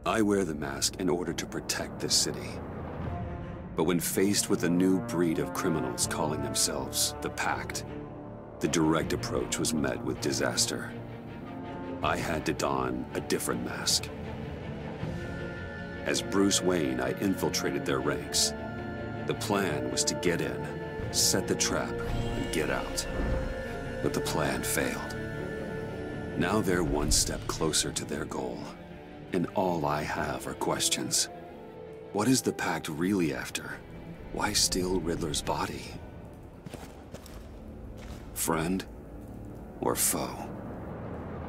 I wear the mask in order to protect this city. But when faced with a new breed of criminals calling themselves the Pact, the direct approach was met with disaster. I had to don a different mask. As Bruce Wayne, I infiltrated their ranks. The plan was to get in, set the trap, and get out. But the plan failed. Now they're one step closer to their goal, and all I have are questions. What is the Pact really after? Why steal Riddler's body? Friend or foe?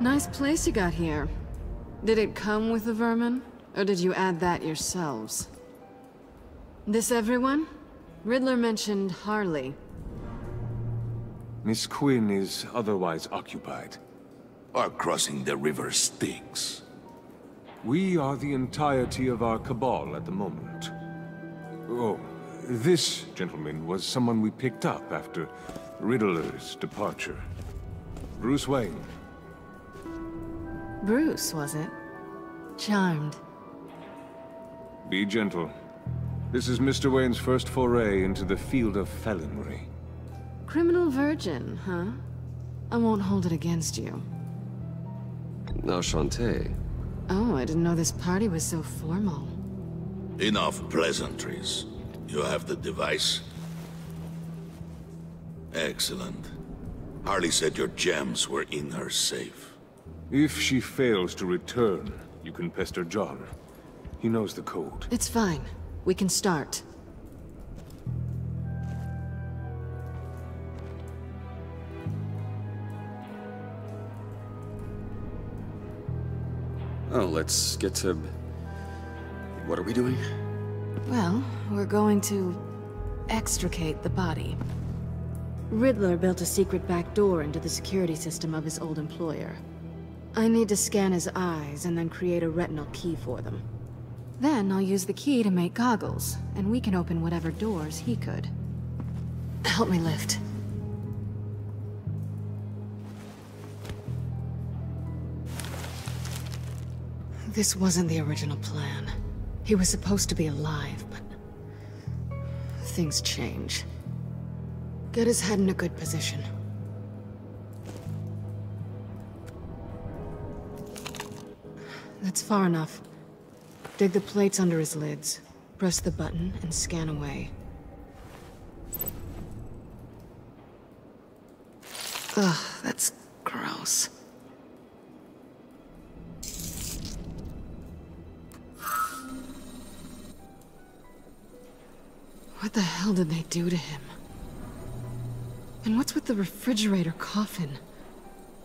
Nice place you got here. Did it come with the vermin, or did you add that yourselves? This everyone? Riddler mentioned Harley. Miss Quinn is otherwise occupied. Our crossing the river Styx. We are the entirety of our cabal at the moment. Oh, this gentleman was someone we picked up after Riddler's departure. Bruce Wayne. Bruce, was it? Charmed. Be gentle. This is Mr. Wayne's first foray into the field of felonry. Criminal virgin, huh? I won't hold it against you. Enchanté. Oh, I didn't know this party was so formal. Enough pleasantries. You have the device? Excellent. Harley said your gems were in her safe. If she fails to return, you can pester John. He knows the code. It's fine. We can start. Oh, let's get to... What are we doing? Well, we're going to extricate the body. Riddler built a secret back door into the security system of his old employer. I need to scan his eyes and then create a retinal key for them. Then I'll use the key to make goggles, and we can open whatever doors he could. Help me lift. This wasn't the original plan. He was supposed to be alive, but... things change. Get his head in a good position. That's far enough. Dig the plates under his lids. Press the button and scan away. Ugh, that's gross. What the hell did they do to him? And what's with the refrigerator coffin?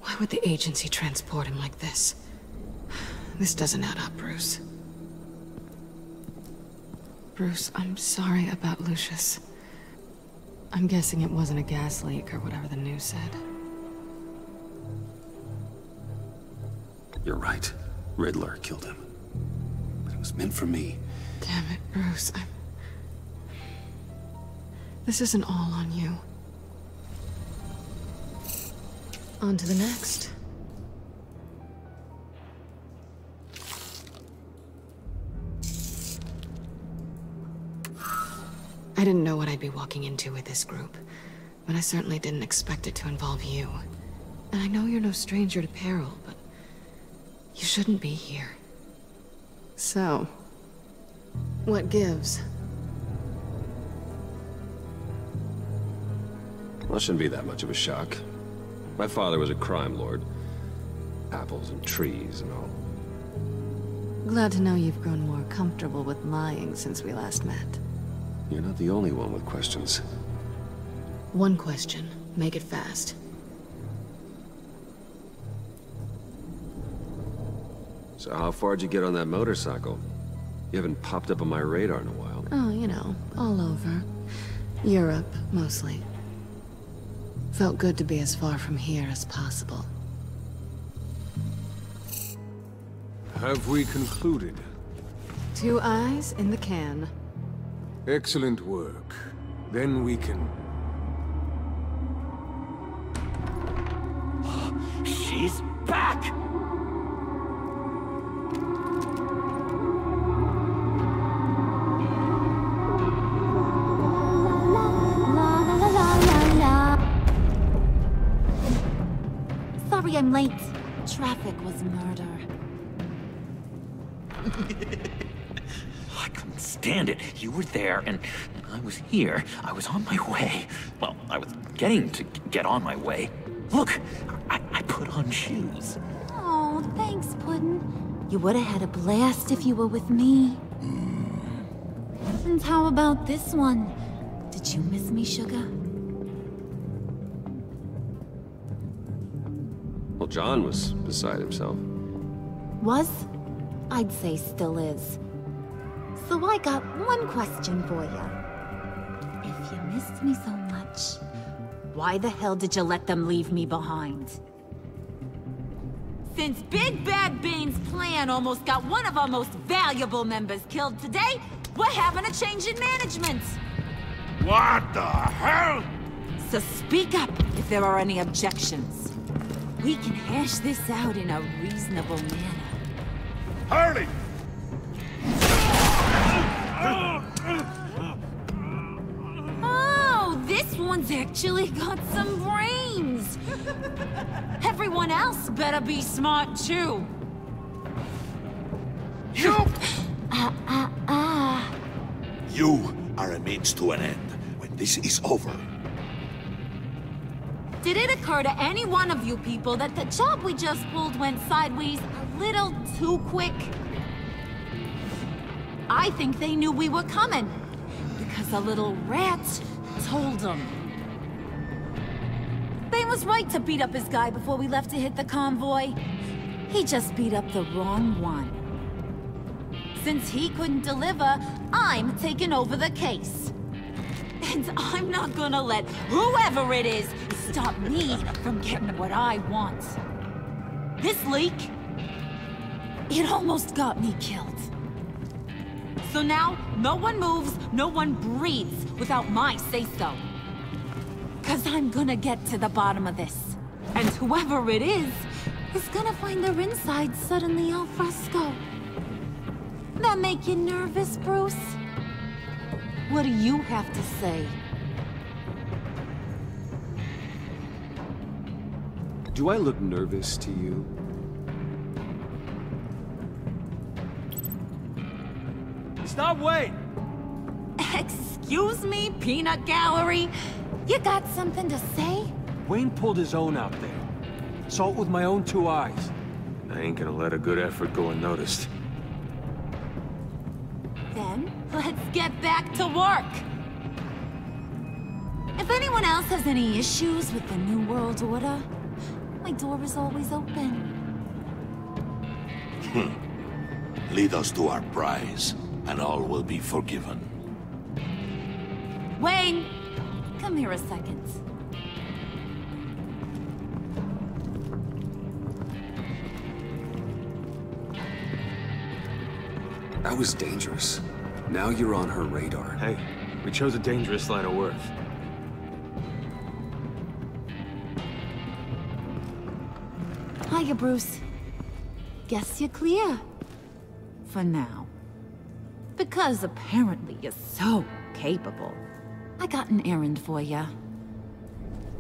Why would the agency transport him like this? This doesn't add up, Bruce. Bruce, I'm sorry about Lucius. I'm guessing it wasn't a gas leak or whatever the news said. You're right. Riddler killed him. But it was meant for me. Damn it, Bruce. This isn't all on you. On to the next. I didn't know what I'd be walking into with this group, but I certainly didn't expect it to involve you. And I know you're no stranger to peril, but you shouldn't be here. So, what gives? Well, it shouldn't be that much of a shock. My father was a crime lord. Apples and trees and all. Glad to know you've grown more comfortable with lying since we last met. You're not the only one with questions. One question. Make it fast. So how far'd you get on that motorcycle? You haven't popped up on my radar in a while. Oh, you know, all over. Europe, mostly. Felt good to be as far from here as possible. Have we concluded? 2 eyes in the can. Excellent work. Then we can... She's back! I'm late. Traffic was murder. I couldn't stand it. You were there, and I was here. I was on my way. Well, I was getting to get on my way. Look, I put on shoes. Oh, thanks, Puddin'. You would have had a blast if you were with me. And how about this one? Did you miss me, Sugar? Well, John was beside himself. Was? I'd say still is. So I got one question for you. If you missed me so much, why the hell did you let them leave me behind? Since Big Bad Bane's plan almost got one of our most valuable members killed today, we're having a change in management. What the hell? So speak up if there are any objections. We can hash this out in a reasonable manner. Harley! Oh, this one's actually got some brains. Everyone else better be smart too. You! You are a means to an end. When this is over, Did it occur to any one of you people that the job we just pulled went sideways a little too quick? I think they knew we were coming, because a little rat told them. Bane was right to beat up his guy before we left to hit the convoy. He just beat up the wrong one. Since he couldn't deliver, I'm taking over the case. And I'm not gonna let whoever it is stop me from getting what I want. This leak, it almost got me killed. So now, no one moves, no one breathes without my say-so. 'Cause I'm gonna get to the bottom of this. And whoever it is gonna find their insides suddenly al fresco. That make you nervous, Bruce? What do you have to say? Do I look nervous to you? Stop, wait! Excuse me, peanut gallery? You got something to say? Wayne pulled his own out there. Saw it with my own 2 eyes. I ain't gonna let a good effort go unnoticed. Then, let's get back to work. If anyone else has any issues with the New World Order, my door is always open. lead us to our prize, and all will be forgiven. Wayne, come here a second. That was dangerous. Now you're on her radar. Hey, we chose a dangerous line of work. Hiya, Bruce. Guess you're clear. For now. Because apparently you're so capable. I got an errand for ya.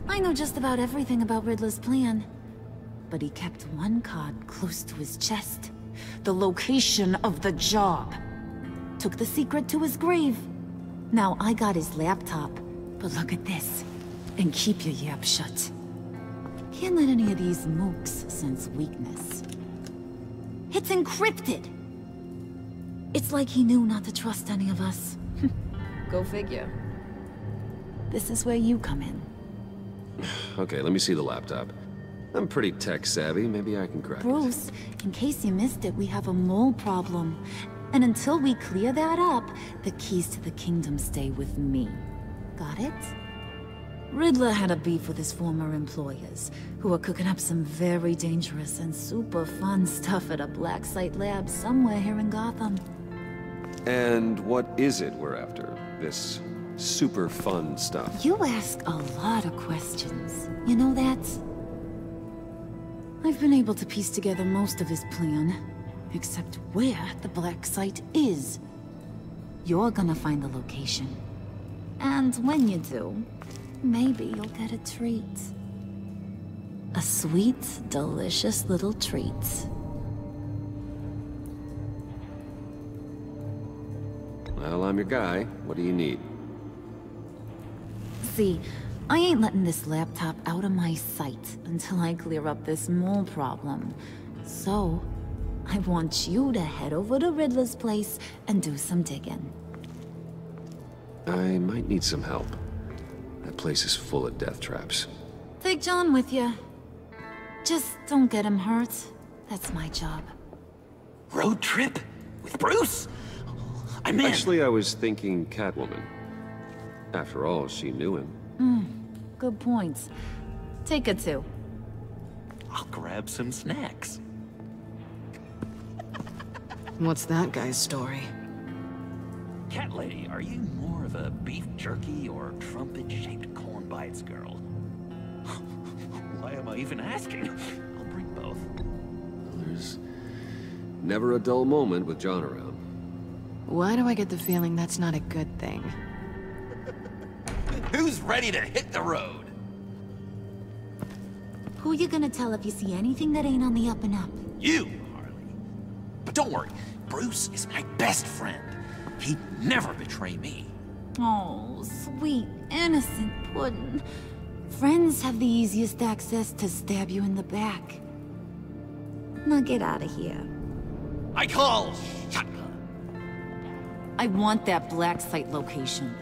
I know just about everything about Riddler's plan. But he kept one card close to his chest. The location of the job. Took the secret to his grave. Now I got his laptop. But look at this. And keep your yap shut. Can't let any of these mooks sense weakness. It's encrypted! It's like he knew not to trust any of us. Go figure. This is where you come in. Okay, let me see the laptop. I'm pretty tech savvy, maybe I can crack it. Bruce, in case you missed it, we have a mole problem. And until we clear that up, the keys to the kingdom stay with me. Got it? Riddler had a beef with his former employers, who were cooking up some very dangerous and super fun stuff at a black site lab somewhere here in Gotham. And what is it we're after? This super fun stuff? You ask a lot of questions. You know that? I've been able to piece together most of his plan, except where the black site is. You're gonna find the location. And when you do, maybe you'll get a treat. A sweet, delicious little treat. Well, I'm your guy. What do you need? See, I ain't letting this laptop out of my sight until I clear up this mole problem. So, I want you to head over to Riddler's place and do some digging. I might need some help. That place is full of death traps. Take John with you. Just don't get him hurt. That's my job. Road trip? With Bruce? I'm in. Actually, I was thinking Catwoman. After all, she knew him. Good point. Take her too. I'll grab some snacks. What's that guy's story? Cat lady, are you more of a beef jerky or trumpet-shaped corn bites girl? Why am I even asking? I'll bring both. There's never a dull moment with John around. Why do I get the feeling that's not a good thing? Who's ready to hit the road? Who you gonna tell if you see anything that ain't on the up and up? You, Harley. But don't worry, Bruce is my best friend. He'd never betray me. Oh, sweet, innocent puddin'. Friends have the easiest access to stab you in the back. Now get out of here. I call shotgun. I want that black site location.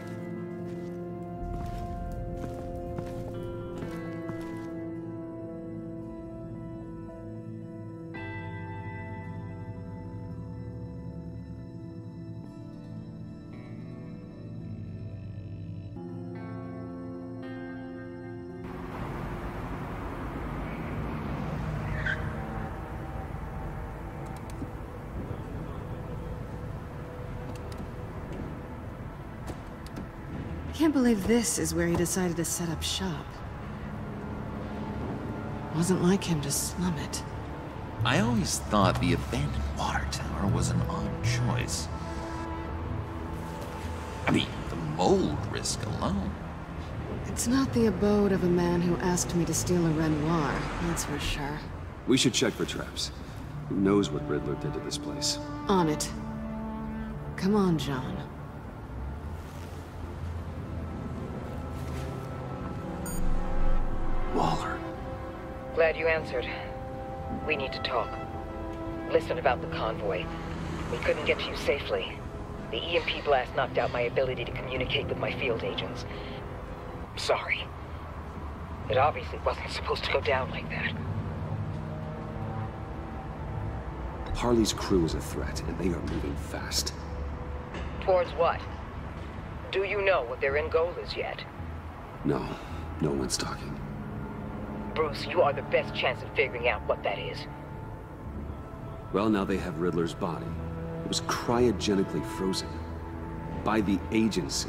I can't believe this is where he decided to set up shop. Wasn't like him to slum it. I always thought the abandoned water tower was an odd choice. I mean, the mold risk alone. It's not the abode of a man who asked me to steal a Renoir, that's for sure. We should check for traps. Who knows what Riddler did to this place? On it. Come on, John. Waller. Glad you answered. We need to talk. Listen about the convoy. We couldn't get to you safely. The EMP blast knocked out my ability to communicate with my field agents. Sorry. It obviously wasn't supposed to go down like that. Harley's crew is a threat, and they are moving fast. Towards what? Do you know what their end goal is yet? No, no one's talking. Bruce, you are the best chance at figuring out what that is. Well, now they have Riddler's body. It was cryogenically frozen. By the agency.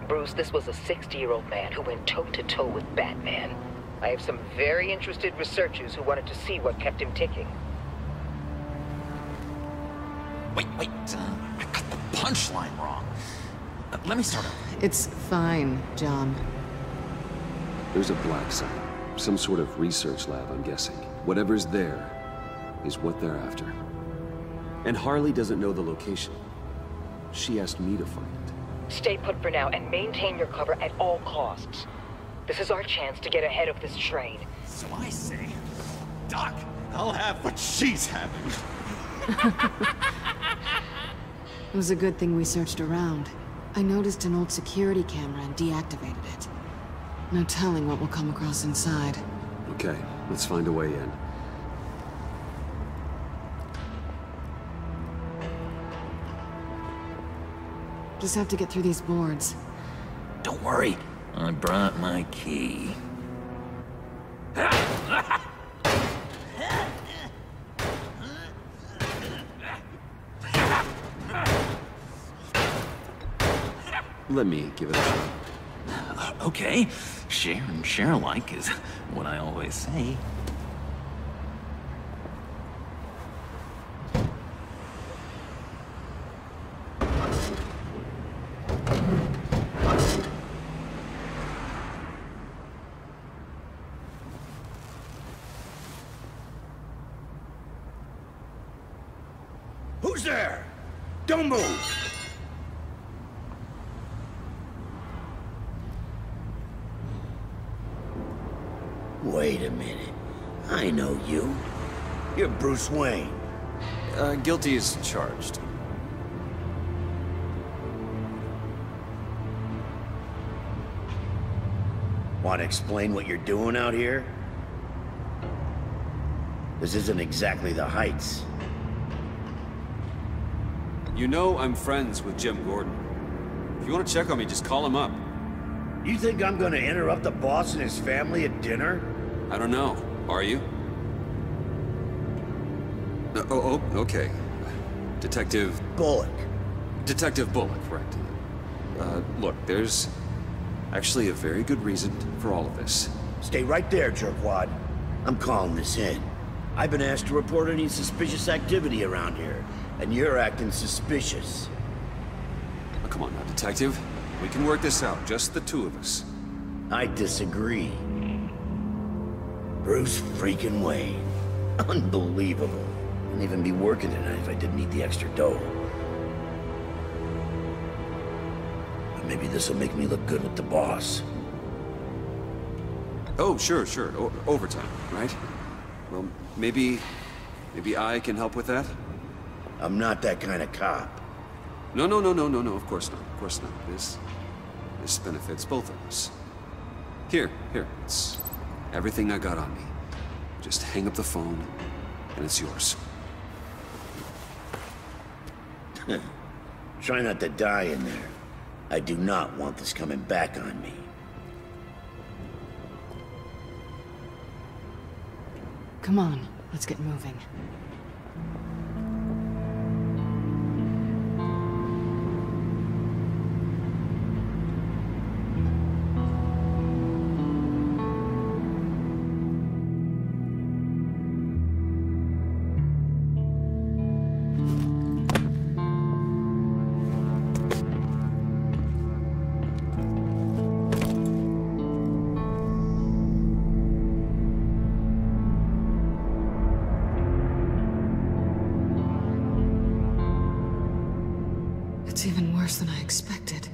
Bruce, this was a 60-year-old man who went toe-to-toe with Batman. I have some very interested researchers who wanted to see what kept him ticking. Wait, I got the punchline wrong. Let me start over. It's fine, John. There's a black site. Some sort of research lab, I'm guessing. Whatever's there is what they're after. And Harley doesn't know the location. She asked me to find it. Stay put for now and maintain your cover at all costs. This is our chance to get ahead of this train. So I say, Doc, I'll have what she's having. It was a good thing we searched around. I noticed an old security camera and deactivated it. No telling what we'll come across inside. Okay, let's find a way in. Just have to get through these boards. Don't worry, I brought my key. Let me give it a shot. Okay, share and share alike is what I always say. Who's there? Don't move! Wait a minute. I know you. You're Bruce Wayne. Guilty as charged. Want to explain what you're doing out here? This isn't exactly the Heights. You know I'm friends with Jim Gordon. If you want to check on me, just call him up. You think I'm gonna interrupt the boss and his family at dinner? I don't know. Are you? Okay. Detective... Bullock. Detective Bullock, right. Look, there's actually a very good reason for all of this. Stay right there, jerkwad. I'm calling this in. I've been asked to report any suspicious activity around here, and you're acting suspicious. Oh, come on now, Detective. We can work this out, just the two of us. I disagree. Bruce freaking Wayne. Unbelievable. Wouldn't even be working tonight if I didn't need the extra dough. But maybe this'll make me look good with the boss. Oh, sure. Overtime, right? Well, maybe I can help with that? I'm not that kind of cop. No, of course not. This benefits both of us. Here, it's everything I got on me. Just hang up the phone, and it's yours. Try not to die in there. I do not want this coming back on me. Come on, let's get moving. It's even worse than I expected.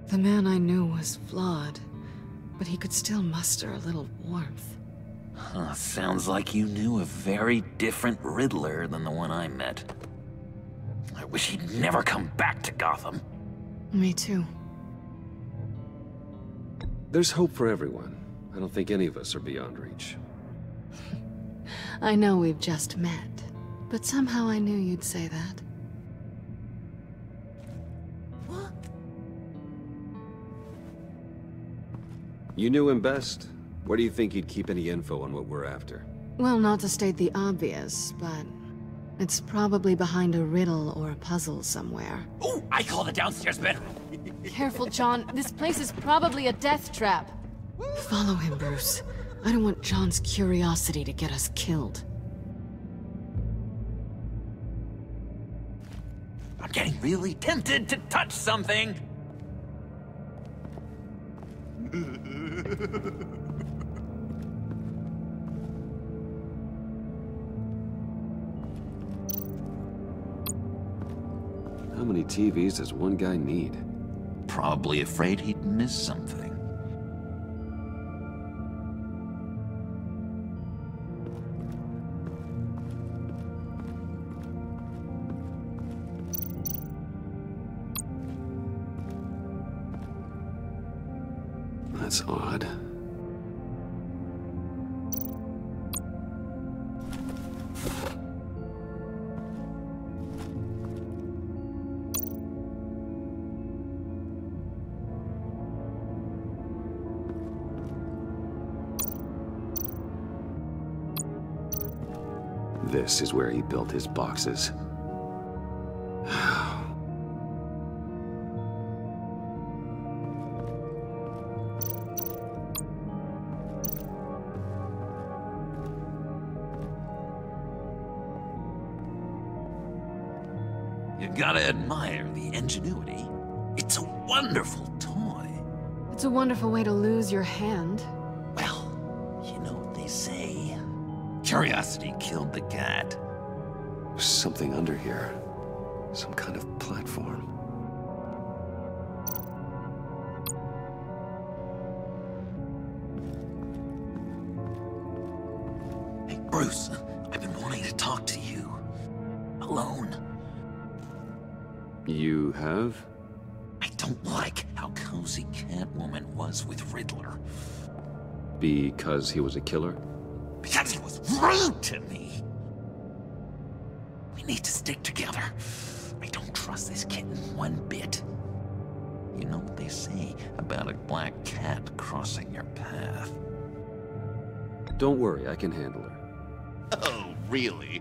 The man I knew was flawed, but he could still muster a little warmth. Huh, sounds like you knew a very different Riddler than the one I met. I wish he'd never come back to Gotham. Me too. There's hope for everyone. I don't think any of us are beyond reach. I know we've just met, but somehow I knew you'd say that. You knew him best. Where do you think he'd keep any info on what we're after? Well, not to state the obvious, but it's probably behind a riddle or a puzzle somewhere. Ooh, I call the downstairs bedroom. Careful, John. This place is probably a death trap. Follow him, Bruce. I don't want John's curiosity to get us killed. I'm getting really tempted to touch something. How many TVs does one guy need? Probably afraid he'd miss something. That's odd. This is where he built his boxes. You gotta admire the ingenuity. It's a wonderful toy. It's a wonderful way to lose your hand. Well, you know what they say. Curiosity killed the cat. There's something under here. Some kind of platform. Hey, Bruce, I've been wanting to talk to you. Alone. You have? I don't like how cozy Catwoman was with Riddler. Because he was a killer? Because he was rude to me! We need to stick together. I don't trust this kitten one bit. You know what they say about a black cat crossing your path? Don't worry, I can handle her. Oh, really?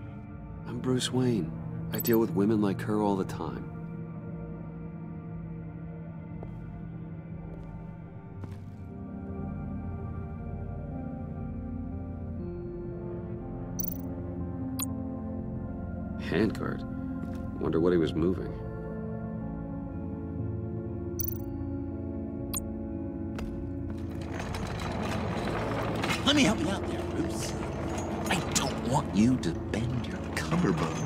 I'm Bruce Wayne. I deal with women like her all the time. Handguard? Wonder what he was moving. Let me help you out there, Bruce. I don't want you to bend your collarbone.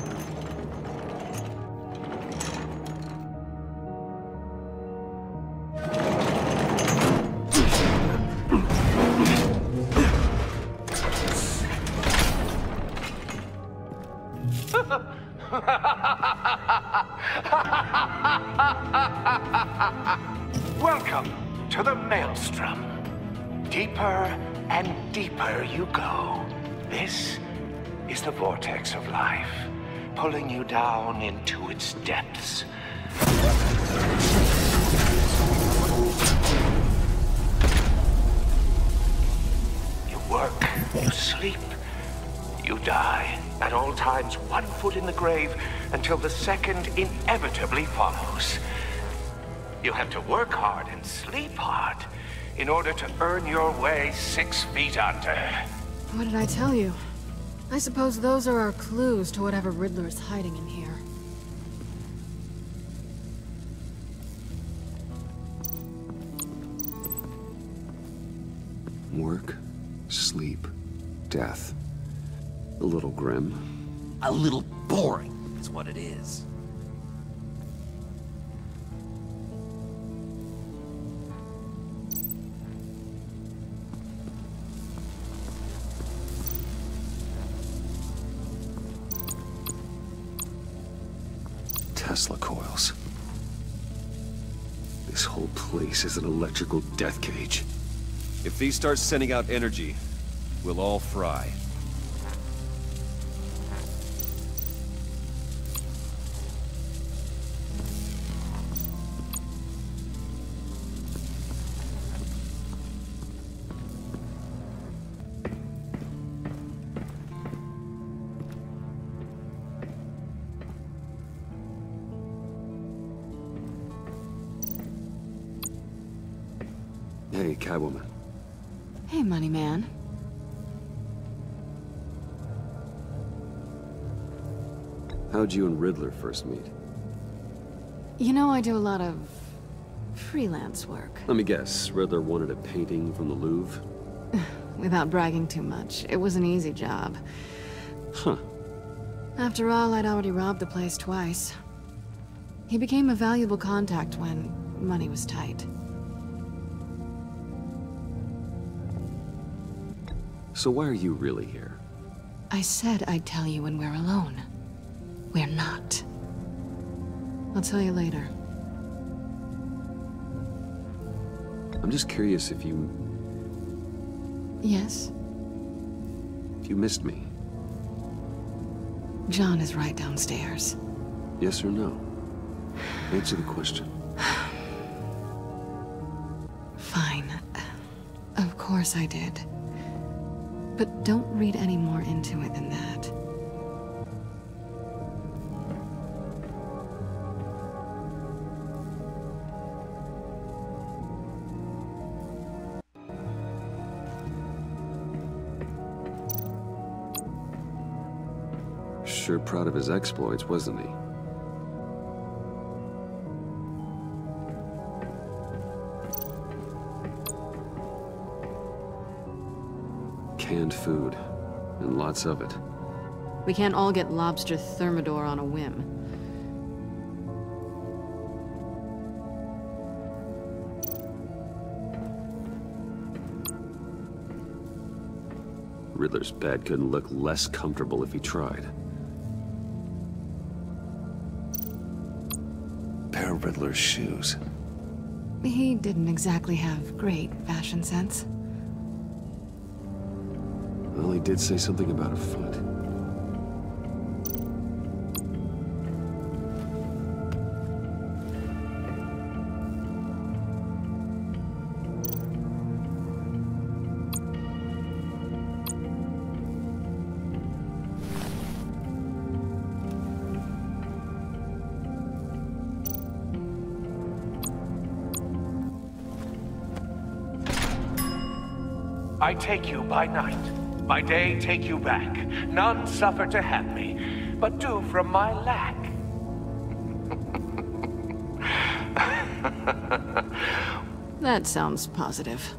Welcome to the Maelstrom. Deeper and deeper you go. This is the vortex of life, pulling you down into its depths. You work, you sleep, you die. At all times, 1 foot in the grave until the second inevitably follows. You have to work hard and sleep hard in order to earn your way 6 feet under. What did I tell you? I suppose those are our clues to whatever Riddler is hiding in here. Work, sleep, death. A little grim. A little boring is what it is. Tesla coils. This whole place is an electrical death cage. If these start sending out energy, we'll all fry. Hey, Catwoman. Hey, money man. How'd you and Riddler first meet? You know, I do a lot of freelance work. Let me guess, Riddler wanted a painting from the Louvre? Without bragging too much, it was an easy job. Huh. After all, I'd already robbed the place twice. He became a valuable contact when money was tight. So why are you really here? I said I'd tell you when we're alone. We're not. I'll tell you later. I'm just curious if you... Yes? If you missed me. John is right downstairs. Yes or no? Answer the question. Fine. Of course I did. But don't read any more into it than that. Sure proud of his exploits, wasn't he? Canned food, and lots of it. We can't all get lobster thermidor on a whim. Riddler's bed couldn't look less comfortable if he tried. Pair of Riddler's shoes. He didn't exactly have great fashion sense. Well, he did say something about a foot. I take you by night. By day take you back. None suffer to have me, but do from my lack. That sounds positive.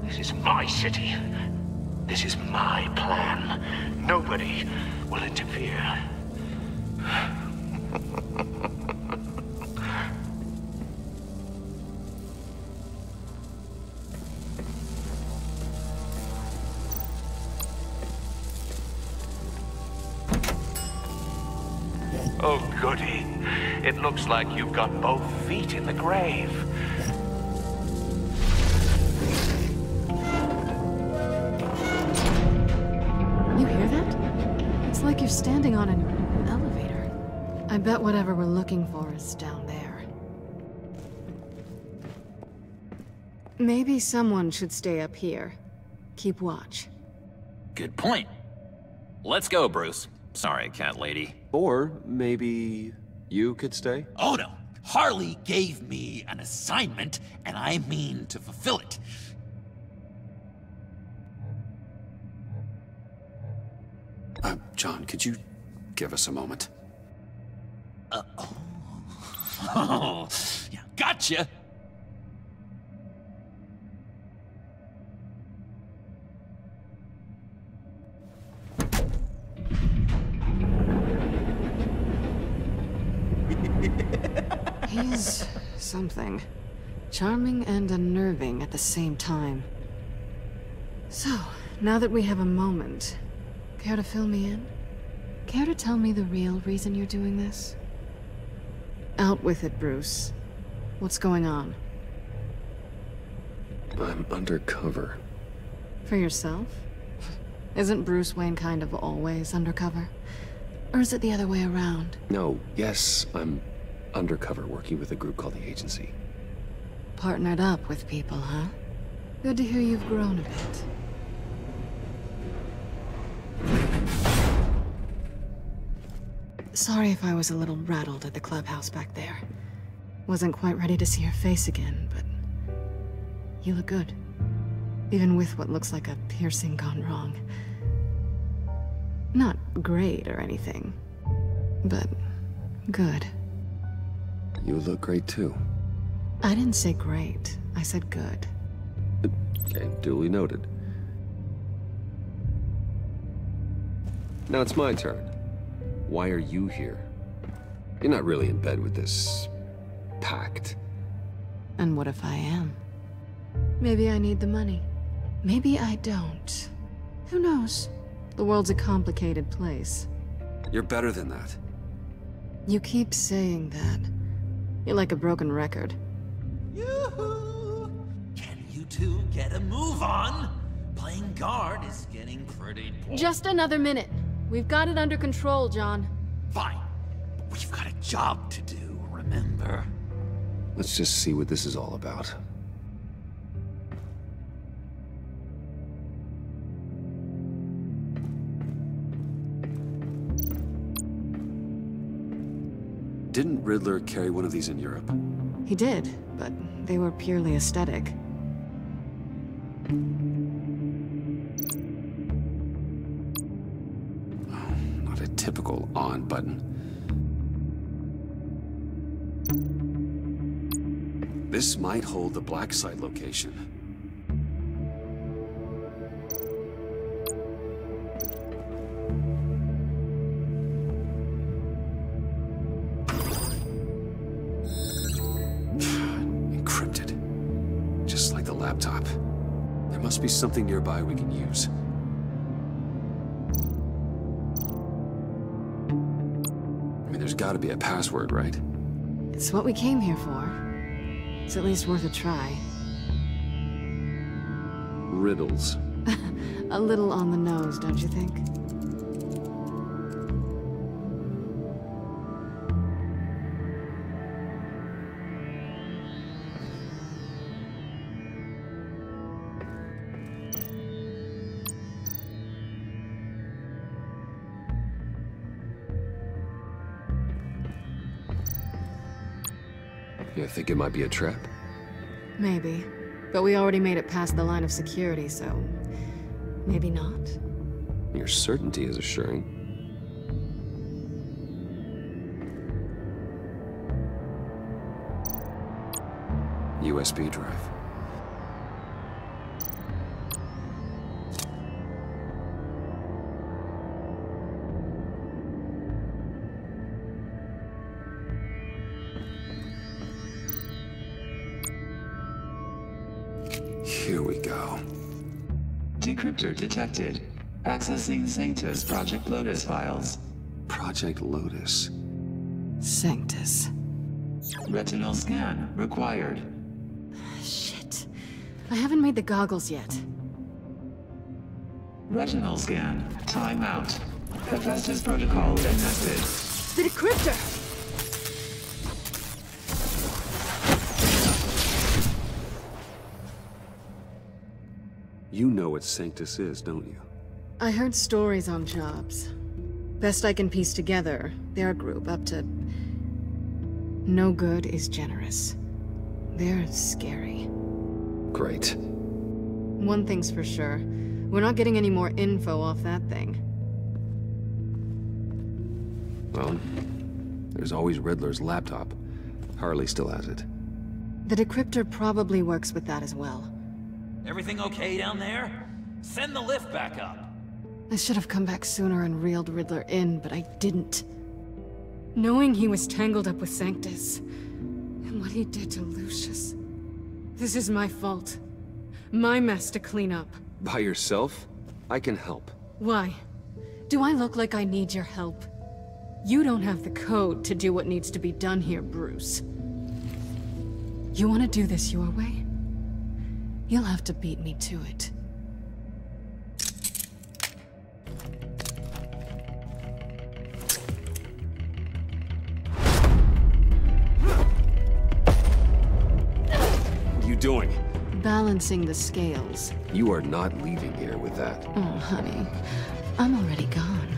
This is my city. This is my plan. Nobody will interfere. Oh, goody. It looks like you've got both feet in the grave. You hear that? It's like you're standing on an elevator. I bet whatever we're looking for is down there. Maybe someone should stay up here. Keep watch. Good point. Let's go, Bruce. Sorry, cat lady. Or maybe you could stay? Oh no! Harley gave me an assignment, and I mean to fulfill it. John, could you give us a moment? Oh, yeah, gotcha! He's something. Charming and unnerving at the same time. So, now that we have a moment, care to fill me in? Care to tell me the real reason you're doing this? Out with it, Bruce. What's going on? I'm undercover. For yourself? Isn't Bruce Wayne kind of always undercover? Or is it the other way around? No, yes, I'm undercover working with a group called the Agency. Partnered up with people, huh? Good to hear you've grown a bit. Sorry if I was a little rattled at the clubhouse back there. Wasn't quite ready to see your face again, but you look good. Even with what looks like a piercing gone wrong. Not great or anything, but good. You look great too. I didn't say great, I said good. Okay, duly noted. Now it's my turn. Why are you here? You're not really in bed with this Pact. And what if I am? Maybe I need the money. Maybe I don't. Who knows? The world's a complicated place. You're better than that. You keep saying that. You're like a broken record. Yoo-hoo! Can you two get a move on? Playing guard is getting pretty boring. Just another minute. We've got it under control, John. Fine. We've got a job to do, remember? Let's just see what this is all about. Didn't Riddler carry one of these in Europe? He did, but they were purely aesthetic. Oh, not a typical on button. This might hold the black site location. Laptop. There must be something nearby we can use. I mean, there's gotta be a password, right? It's what we came here for. It's at least worth a try. Riddles. A little on the nose, don't you think? You think it might be a trap? Maybe. But we already made it past the line of security, so... maybe not. Your certainty is assuring. USB drive. Here we go. Decryptor detected. Accessing Sanctus Project Lotus files. Project Lotus. Sanctus. Retinal scan required. Shit. I haven't made the goggles yet. Retinal scan. Timeout. Hephaestus protocol detected. The decryptor! You know what Sanctus is, don't you? I heard stories on jobs. Best I can piece together, their group up to... no good is generous. They're scary. Great. One thing's for sure. We're not getting any more info off that thing. Well, there's always Riddler's laptop. Harley still has it. The decryptor probably works with that as well. Everything okay down there? Send the lift back up. I should have come back sooner and reeled Riddler in, but I didn't. Knowing he was tangled up with Sanctus, and what he did to Lucius. This is my fault. My mess to clean up. By yourself? I can help. Why? Do I look like I need your help? You don't have the code to do what needs to be done here, Bruce. You want to do this your way? You'll have to beat me to it. What are you doing? Balancing the scales. You are not leaving here with that. Oh, honey. I'm already gone.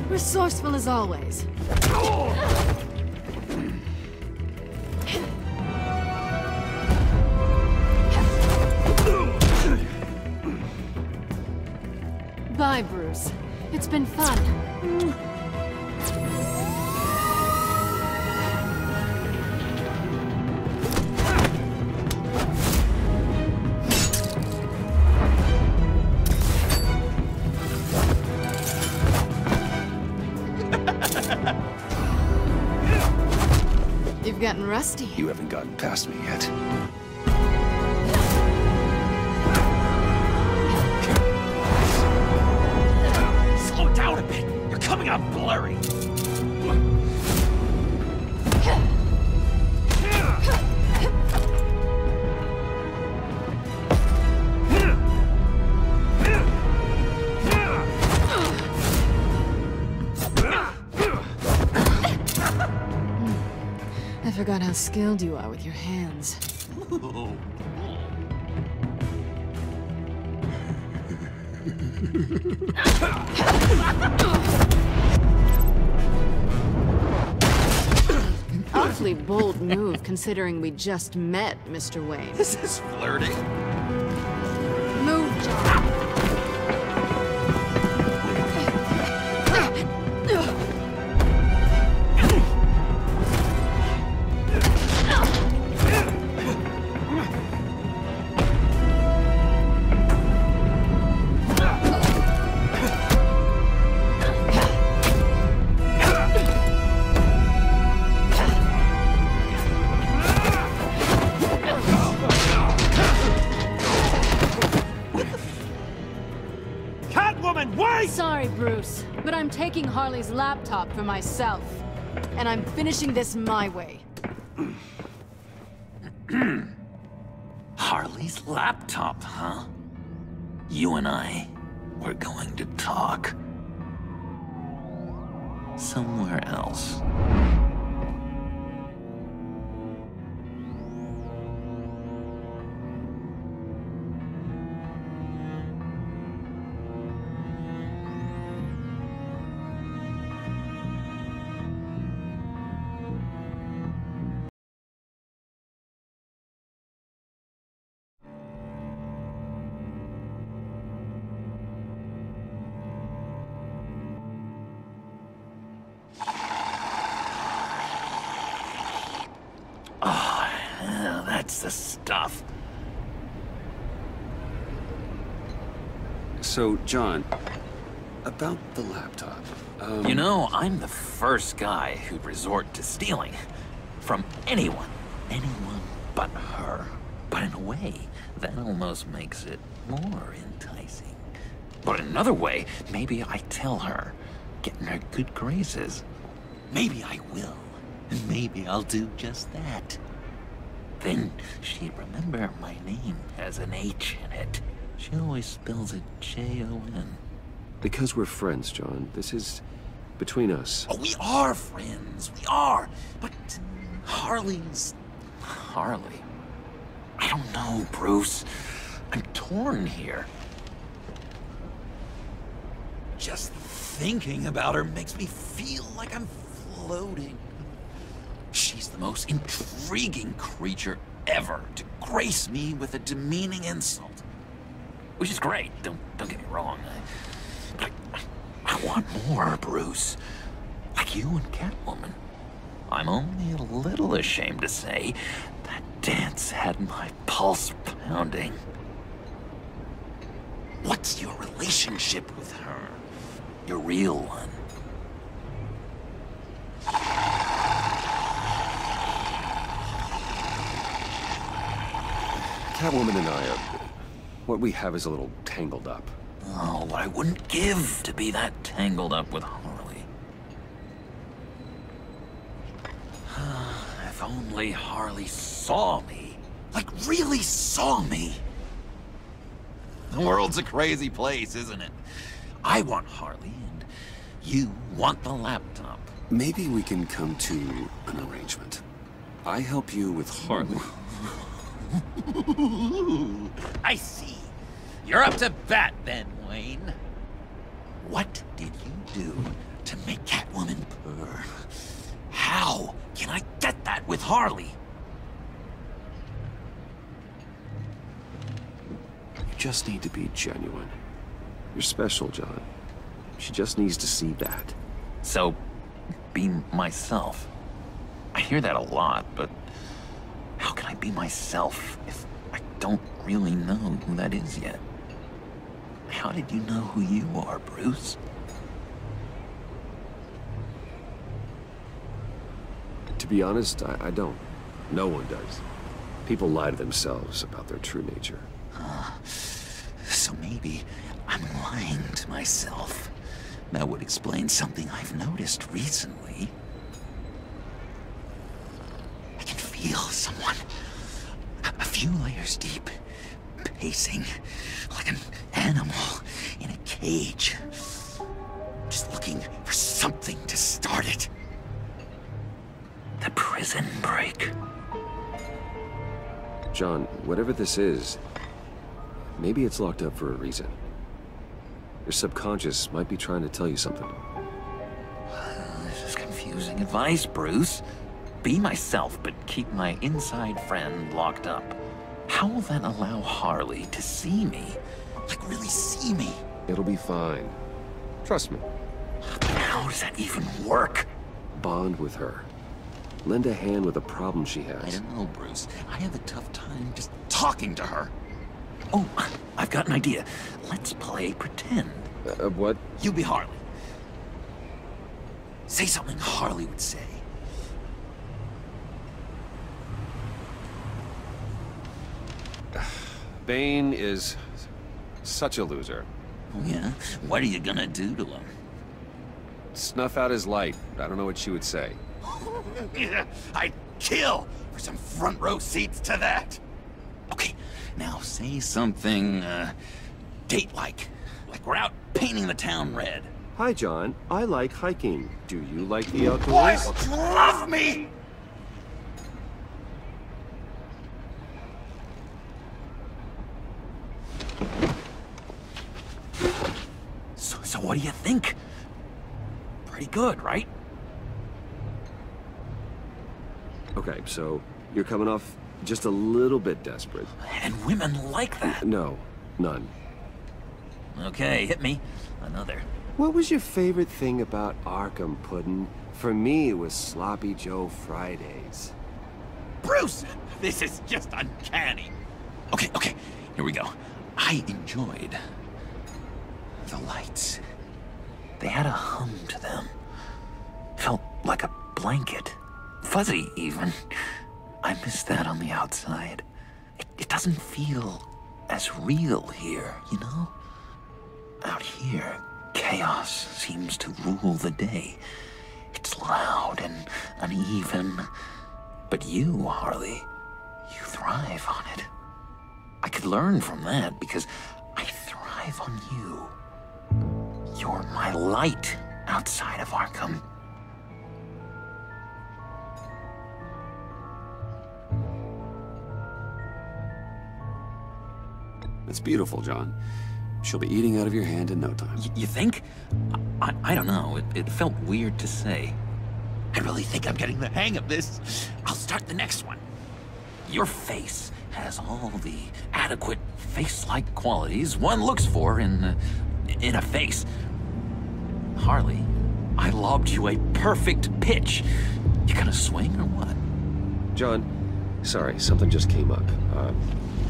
Resourceful as always. Bye, Bruce. It's been fun. You've gotten rusty. You haven't gotten past me yet. Slow down a bit. You're coming out blurry. forgot how skilled you are with your hands. Awfully bold move, considering we just met, Mr. Wayne. This is flirting. Move, John. Sorry, Bruce, but I'm taking Harley's laptop for myself. And I'm finishing this my way. Harley's laptop, huh? You and I, we're going to talk. Somewhere else. That's the stuff. So, John, about the laptop, You know, I'm the first guy who'd resort to stealing. From anyone. Anyone but her. But in a way, that almost makes it more enticing. But in another way, maybe I tell her, get in her good graces. Maybe I will. And maybe I'll do just that. Then she'd remember my name has an H in it. She always spells it Jon. Because we're friends, John. This is between us. Oh, we are friends. We are. But Harley's... Harley. I don't know, Bruce. I'm torn here. Just thinking about her makes me feel like I'm floating. She's the most intriguing creature ever to grace me with a demeaning insult. Which is great, don't get me wrong. But I want more, Bruce. Like you and Catwoman. I'm only a little ashamed to say that dance had my pulse pounding. What's your relationship with her? Your real one? Catwoman and I are... what we have is a little tangled up. Oh, what I wouldn't give to be that tangled up with Harley. If only Harley saw me. Like, really saw me. The world's a crazy place, isn't it? I want Harley, and you want the laptop. Maybe we can come to an arrangement. I help you with Harley. I see. You're up to bat then, Wayne. What did you do to make Catwoman purr? How can I get that with Harley? You just need to be genuine. You're special, John. She just needs to see that. So, be myself. I hear that a lot, but how can I be myself if I don't really know who that is yet? How did you know who you are, Bruce? To be honest, I don't. No one does. People lie to themselves about their true nature. So maybe I'm lying to myself. That would explain something I've noticed recently. I can feel someone a few layers deep, pacing like an animal in a cage. Just looking for something to start it. The prison prison break. John, whatever this is, maybe it's locked up for a reason. Your subconscious might be trying to tell you something. This is confusing advice, Bruce. Be myself, but keep my inside friend locked up. How will that allow Harley to see me? Like, really see me? It'll be fine. Trust me. How does that even work? Bond with her. Lend a hand with a problem she has. I don't know, Bruce. I have a tough time just talking to her. Oh, I've got an idea. Let's play pretend. What? You be Harley. Say something Harley would say. Bane is such a loser. Oh, yeah? What are you gonna do to him? Snuff out his light. I don't know what she would say. I'd kill for some front row seats to that. Okay, now say something, date-like. Like we're out painting the town red. Hi, John. I like hiking. Do you like the outdoors? Boys, love me! So what do you think? Pretty good, right? Okay, so you're coming off just a little bit desperate. And women like that. No, none. Okay, hit me. Another. What was your favorite thing about Arkham, Puddin'? For me, it was Sloppy Joe Fridays. Bruce! This is just uncanny. Okay, here we go. I enjoyed the lights. They had a hum to them. Felt like a blanket. Fuzzy, even. I miss that on the outside. It doesn't feel as real here, you know? Out here, chaos seems to rule the day. It's loud and uneven. But you, Harley, you thrive on it. I could learn from that because I thrive on you. You're my light outside of Arkham. It's beautiful, John. She'll be eating out of your hand in no time. You think? I don't know. It felt weird to say. I really think I'm getting the hang of this. I'll start the next one. Your face has all the adequate face-like qualities one looks for in a face. Harley, I lobbed you a perfect pitch. You gonna swing or what? John, sorry, something just came up.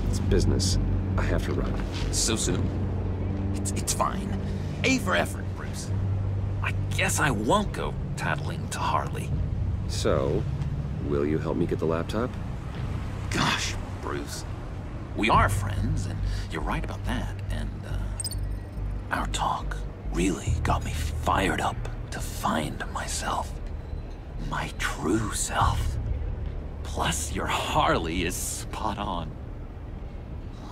It's business. I have to run. So soon? It's fine. A for effort, Bruce. I guess I won't go tattling to Harley. So, will you help me get the laptop? Gosh, Bruce. We are friends, and you're right about that. And, our talk really got me fired up to find myself. My true self. Plus, your Harley is spot on.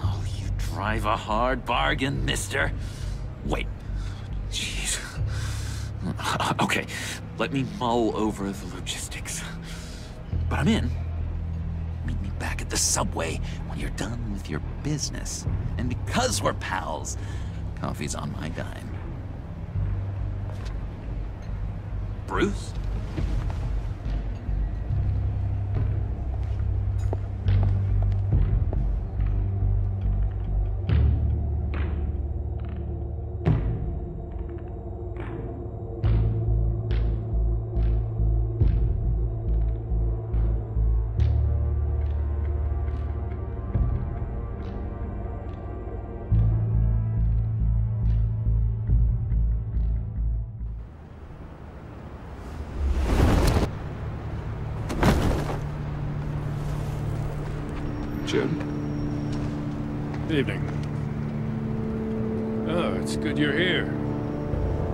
Oh, you drive a hard bargain, mister. Wait. Jeez. Okay, let me mull over the logistics. But I'm in. Meet me back at the subway when you're done with your business. And because we're pals, coffee's on my dime. Bruce? Jim? Evening. Oh, it's good you're here.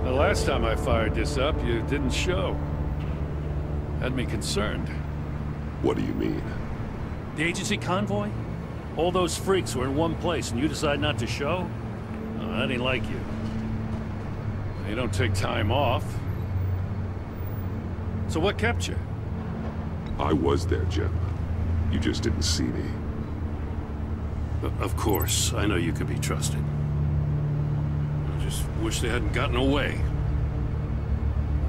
The last time I fired this up, you didn't show. Had me concerned. What do you mean? The agency convoy? All those freaks were in one place and you decide not to show? Oh, that ain't like you. You don't take time off. So what kept you? I was there, Jim. You just didn't see me. Of course, I know you could be trusted. I just wish they hadn't gotten away.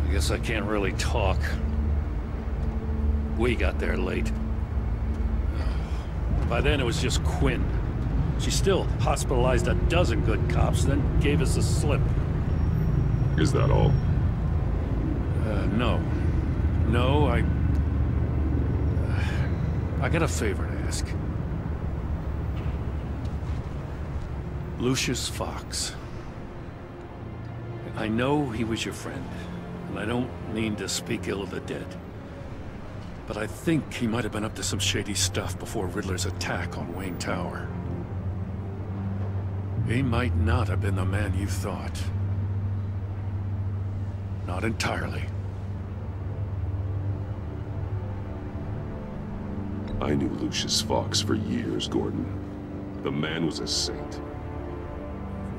I guess I can't really talk. We got there late. By then it was just Quinn. She still hospitalized a dozen good cops, then gave us the slip. Is that all? No. No, I got a favor to ask. Lucius Fox. I know he was your friend, and I don't mean to speak ill of the dead. But I think he might have been up to some shady stuff before Riddler's attack on Wayne Tower. He might not have been the man you thought. Not entirely. I knew Lucius Fox for years, Gordon. The man was a saint.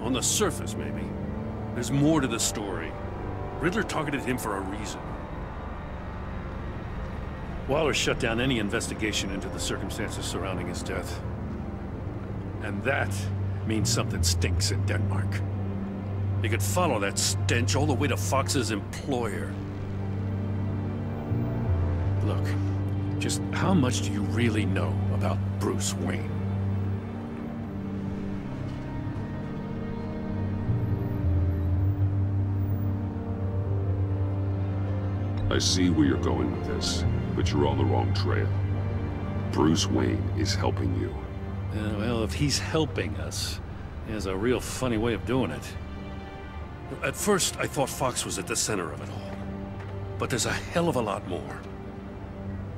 On the surface, maybe. There's more to the story. Riddler targeted him for a reason. Waller shut down any investigation into the circumstances surrounding his death. And that means something stinks in Denmark. You could follow that stench all the way to Fox's employer. Look, just how much do you really know about Bruce Wayne? I see where you're going with this, but you're on the wrong trail. Bruce Wayne is helping you. Well, if he's helping us, he has a real funny way of doing it. At first, I thought Fox was at the center of it all. But there's a hell of a lot more.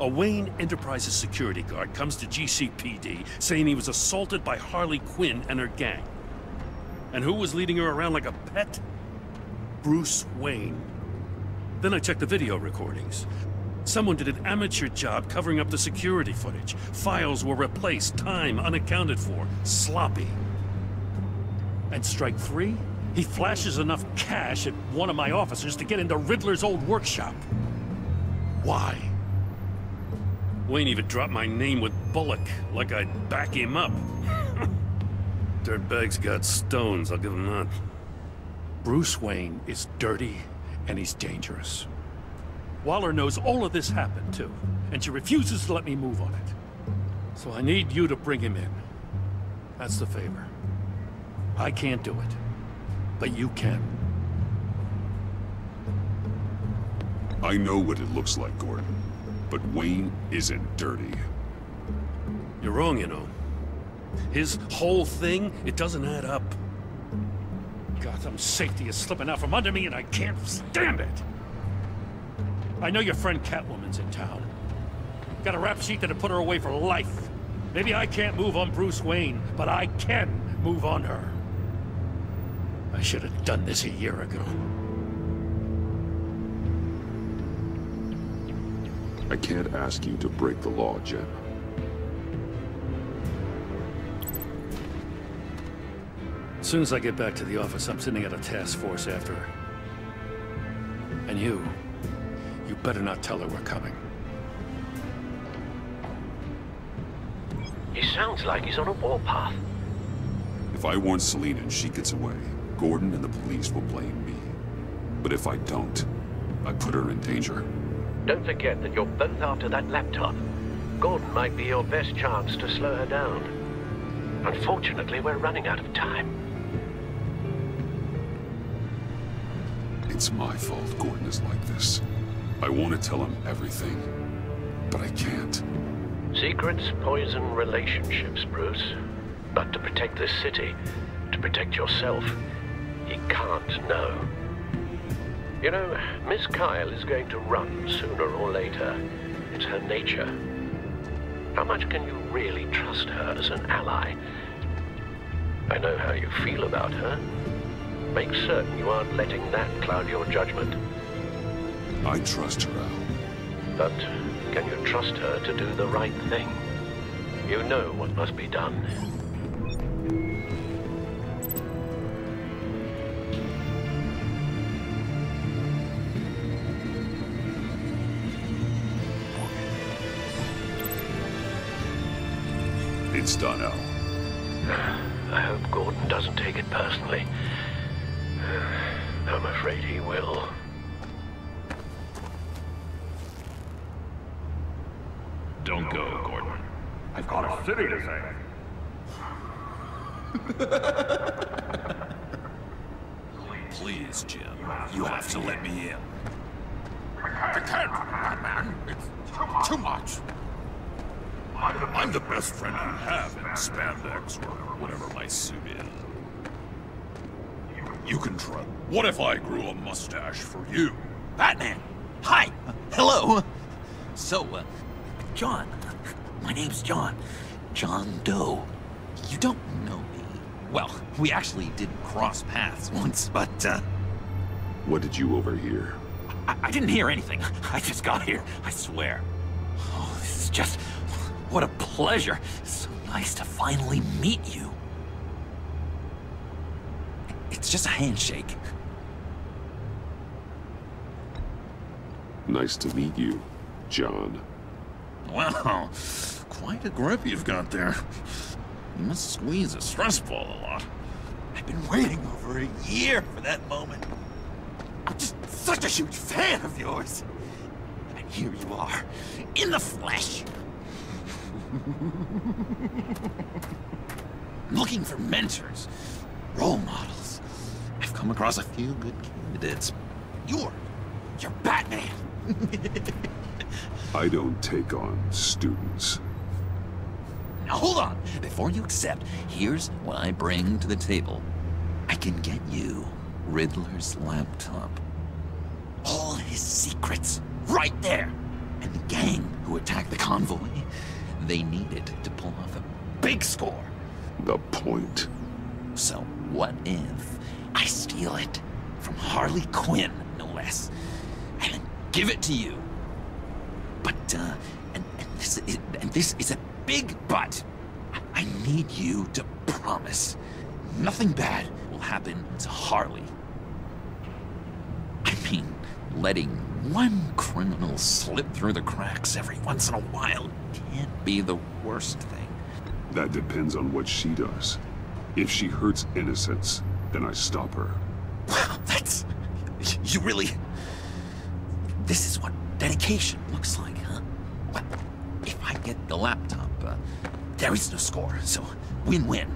A Wayne Enterprises security guard comes to GCPD saying he was assaulted by Harley Quinn and her gang. And who was leading her around like a pet? Bruce Wayne. Then I checked the video recordings. Someone did an amateur job covering up the security footage. Files were replaced, time unaccounted for, sloppy. And strike three? He flashes enough cash at one of my officers to get into Riddler's old workshop. Why? Wayne even dropped my name with Bullock, like I'd back him up. Dirtbag's got stones, I'll give him that. Bruce Wayne is dirty, and he's dangerous. Waller knows all of this happened, too, and she refuses to let me move on it. So I need you to bring him in. That's the favor. I can't do it, but you can. I know what it looks like, Gordon, but Wayne isn't dirty. You're wrong, you know. His whole thing, it doesn't add up. Gotham's safety is slipping out from under me, and I can't stand it! I know your friend Catwoman's in town. Got a rap sheet that'd put her away for life. Maybe I can't move on Bruce Wayne, but I can move on her. I should have done this a year ago. I can't ask you to break the law, Jim. As soon as I get back to the office, I'm sending out a task force after her. And you better not tell her we're coming. He sounds like he's on a warpath. If I warn Selina and she gets away, Gordon and the police will blame me. But if I don't, I put her in danger. Don't forget that you're both after that laptop. Gordon might be your best chance to slow her down. Unfortunately, we're running out of time. It's my fault Gordon is like this. I want to tell him everything, but I can't. Secrets poison relationships, Bruce. But to protect this city, to protect yourself, he can't know. You know, Miss Kyle is going to run sooner or later. It's her nature. How much can you really trust her as an ally? I know how you feel about her. Make certain you aren't letting that cloud your judgment. I trust her, Al. But can you trust her to do the right thing? You know what must be done. It's done, Al. I hope Gordon doesn't take it personally. I'm afraid he will. Don't go, Gordon. I've got a city to save. Please, Jim. You have to let me in. I can't, Batman. It's too much. I'm the best friend you have in spandex or whatever my suit is. You can try. What if I grew a mustache for you? Batman! Hi! Hello! So, John. My name's John. John Doe. You don't know me. Well, we actually did cross paths once, but, What did you overhear? I didn't hear anything. I just got here, I swear. Oh, this is just... what a pleasure. It's so nice to finally meet you. It's just a handshake. Nice to meet you, John. Wow, quite a grip you've got there. You must squeeze a stress ball a lot. I've been waiting over a year for that moment. I'm just such a huge fan of yours. And here you are, in the flesh. I'm looking for mentors, role models. I've come across a few good candidates. You're Batman. I don't take on students. Now hold on. Before you accept, here's what I bring to the table. I can get you Riddler's laptop. All his secrets, right there. And the gang who attacked the convoy, they needed to pull off a big score. The point. So what if I steal it from Harley Quinn, no less, and then give it to you? But, and this is a big but. I need you to promise nothing bad will happen to Harley. I mean, letting one criminal slip through the cracks every once in a while can't be the worst thing. That depends on what she does. If she hurts innocents, then I stop her. Wow, that's... you really... This is what dedication looks like, huh? Well, if I get the laptop, there is no score, so win-win.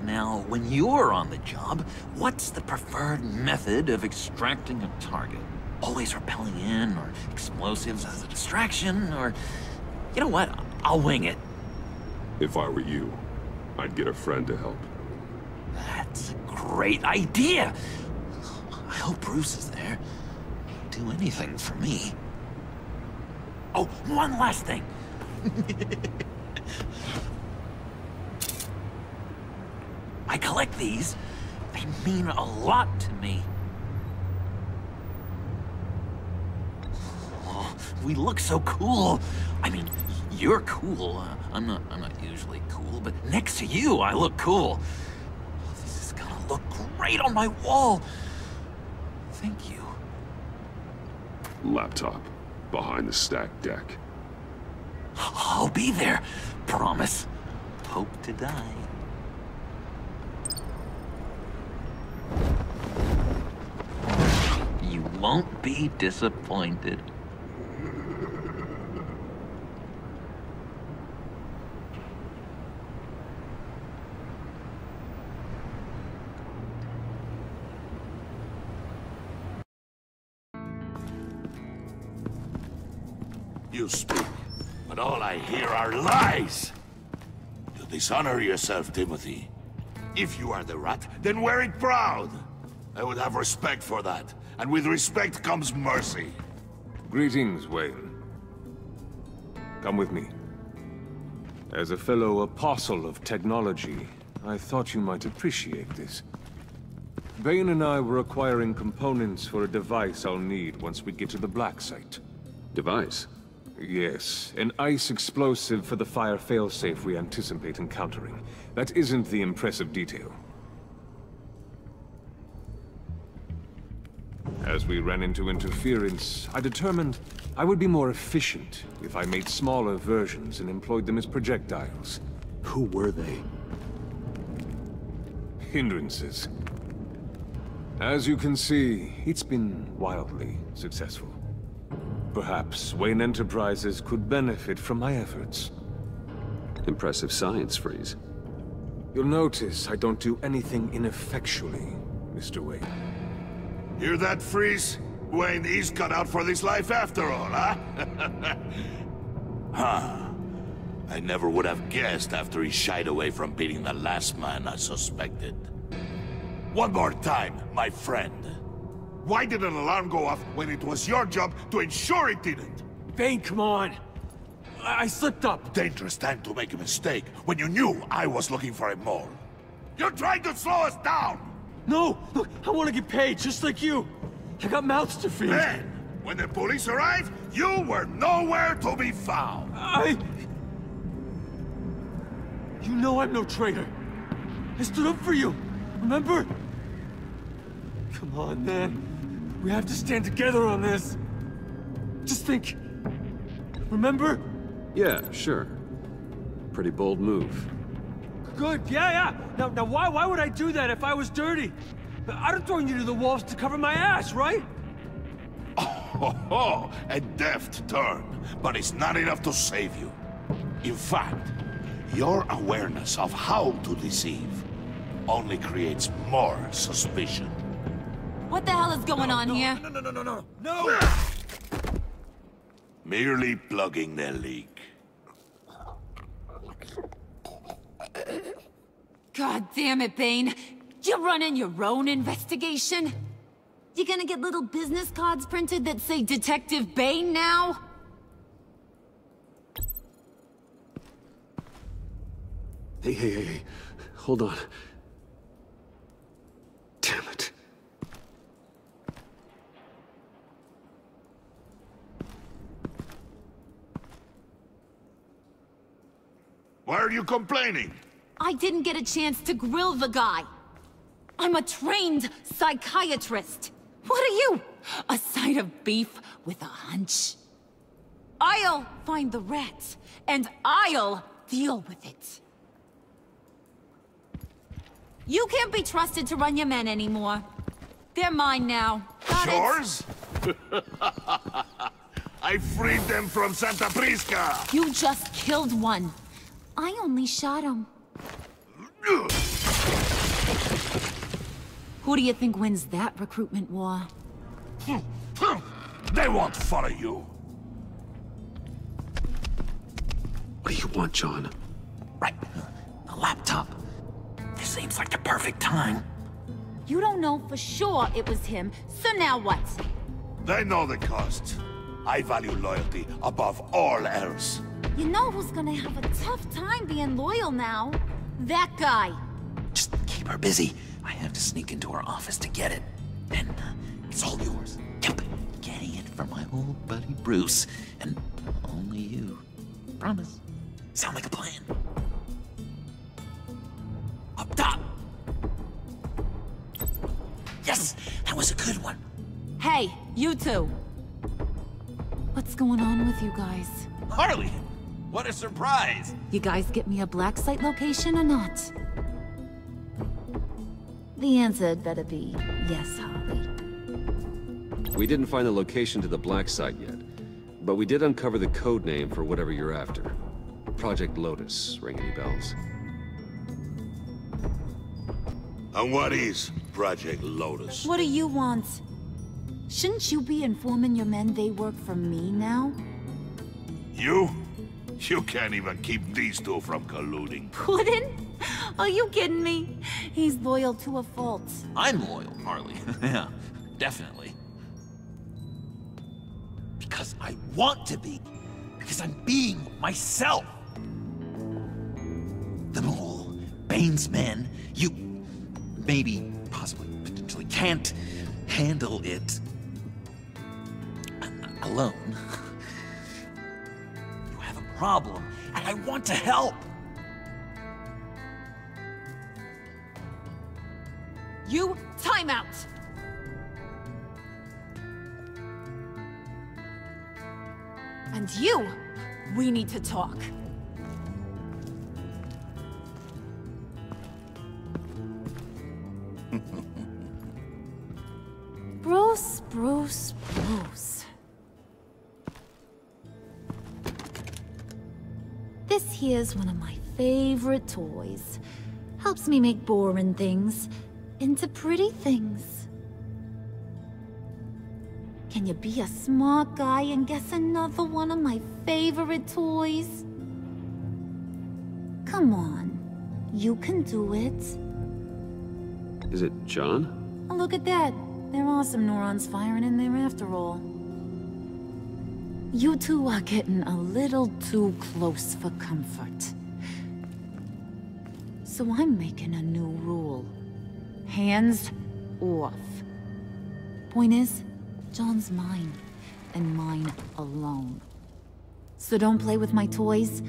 Now, when you're on the job, what's the preferred method of extracting a target? Always rappelling in, or explosives as a distraction, or... You know what? I'll wing it. If I were you, I'd get a friend to help. That's a great idea! I hope Bruce is there. He'd do anything for me. Oh, one last thing! I collect these. They mean a lot to me. Oh, we look so cool. I mean, you're cool. I'm not usually cool, but next to you, I look cool. This is gonna look great on my wall. Thank you. Laptop, behind the stacked deck. I'll be there. Promise. Hope to die. You won't be disappointed. You speak, but all I hear are lies! You dishonor yourself, Timothy. If you are the rat, then wear it proud! I would have respect for that, and with respect comes mercy. Greetings, Wayne. Come with me. As a fellow apostle of technology, I thought you might appreciate this. Bane and I were acquiring components for a device I'll need once we get to the Black Site. Device? Yes, an ice explosive for the fire failsafe we anticipate encountering. That isn't the impressive detail. As we ran into interference, I determined I would be more efficient if I made smaller versions and employed them as projectiles. Who were they? Hindrances. As you can see, it's been wildly successful. Perhaps Wayne Enterprises could benefit from my efforts. Impressive science, Freeze. You'll notice I don't do anything ineffectually, Mr. Wayne. Hear that, Freeze? Wayne is cut out for this life after all, huh? Huh. I never would have guessed after he shied away from beating the last man I suspected. One more time, my friend. Why did an alarm go off when it was your job to ensure it didn't? Bane, come on! I slipped up! Dangerous time to make a mistake when you knew I was looking for a mole. You're trying to slow us down! No! Look, I want to get paid, just like you! I got mouths to feed! Then, when the police arrived, you were nowhere to be found! You know I'm no traitor! I stood up for you, remember? Come on, man. We have to stand together on this. Just think. Remember? Yeah, sure. Pretty bold move. Good, yeah. Now why would I do that if I was dirty? I'd have thrown you to the wolves to cover my ass, right? Oh, a deft turn, but it's not enough to save you. In fact, your awareness of how to deceive only creates more suspicion. What the hell is going on here? No! Merely plugging the leak. God damn it, Bane. You're running your own investigation? You gonna get little business cards printed that say Detective Bane now? Hey. Hold on. Damn it. Why are you complaining? I didn't get a chance to grill the guy. I'm a trained psychiatrist. What are you? A side of beef with a hunch? I'll find the rat, and I'll deal with it. You can't be trusted to run your men anymore. They're mine now. Got it? Yours? I freed them from Santa Prisca! You just killed one. I only shot him. Who do you think wins that recruitment war? They won't follow you. What do you want, John? Right. A laptop. This seems like the perfect time. You don't know for sure it was him, so now what? They know the cost. I value loyalty above all else. You know who's gonna have a tough time being loyal now? That guy. Just keep her busy. I have to sneak into her office to get it. And it's all yours. Yep. Getting it from my old buddy Bruce. And only you. Promise. Sound like a plan? Up top! Yes! That was a good one. Hey, you two. What's going on with you guys? Harley! What a surprise! You guys get me a black site location or not? The answer had better be yes, Harley. We didn't find the location to the black site yet, but we did uncover the code name for whatever you're after. Project Lotus. Ring any bells? And what is Project Lotus? What do you want? Shouldn't you be informing your men they work for me now? You? You can't even keep these two from colluding. Puddin'? Are you kidding me? He's loyal to a fault. I'm loyal, Harley. Yeah, definitely. Because I want to be. Because I'm being myself. The mole, Bane's men, you maybe, possibly, potentially can't handle it alone. You have a problem, and I want to help. You, time out! And you, we need to talk. Bruce. This here's one of my favorite toys. Helps me make boring things into pretty things. Can you be a smart guy and guess another one of my favorite toys? Come on, you can do it. Is it John? Oh, look at that. There are some neurons firing in there after all. You two are getting a little too close for comfort. So I'm making a new rule. Hands off. Point is, John's mine, and mine alone. So don't play with my toys,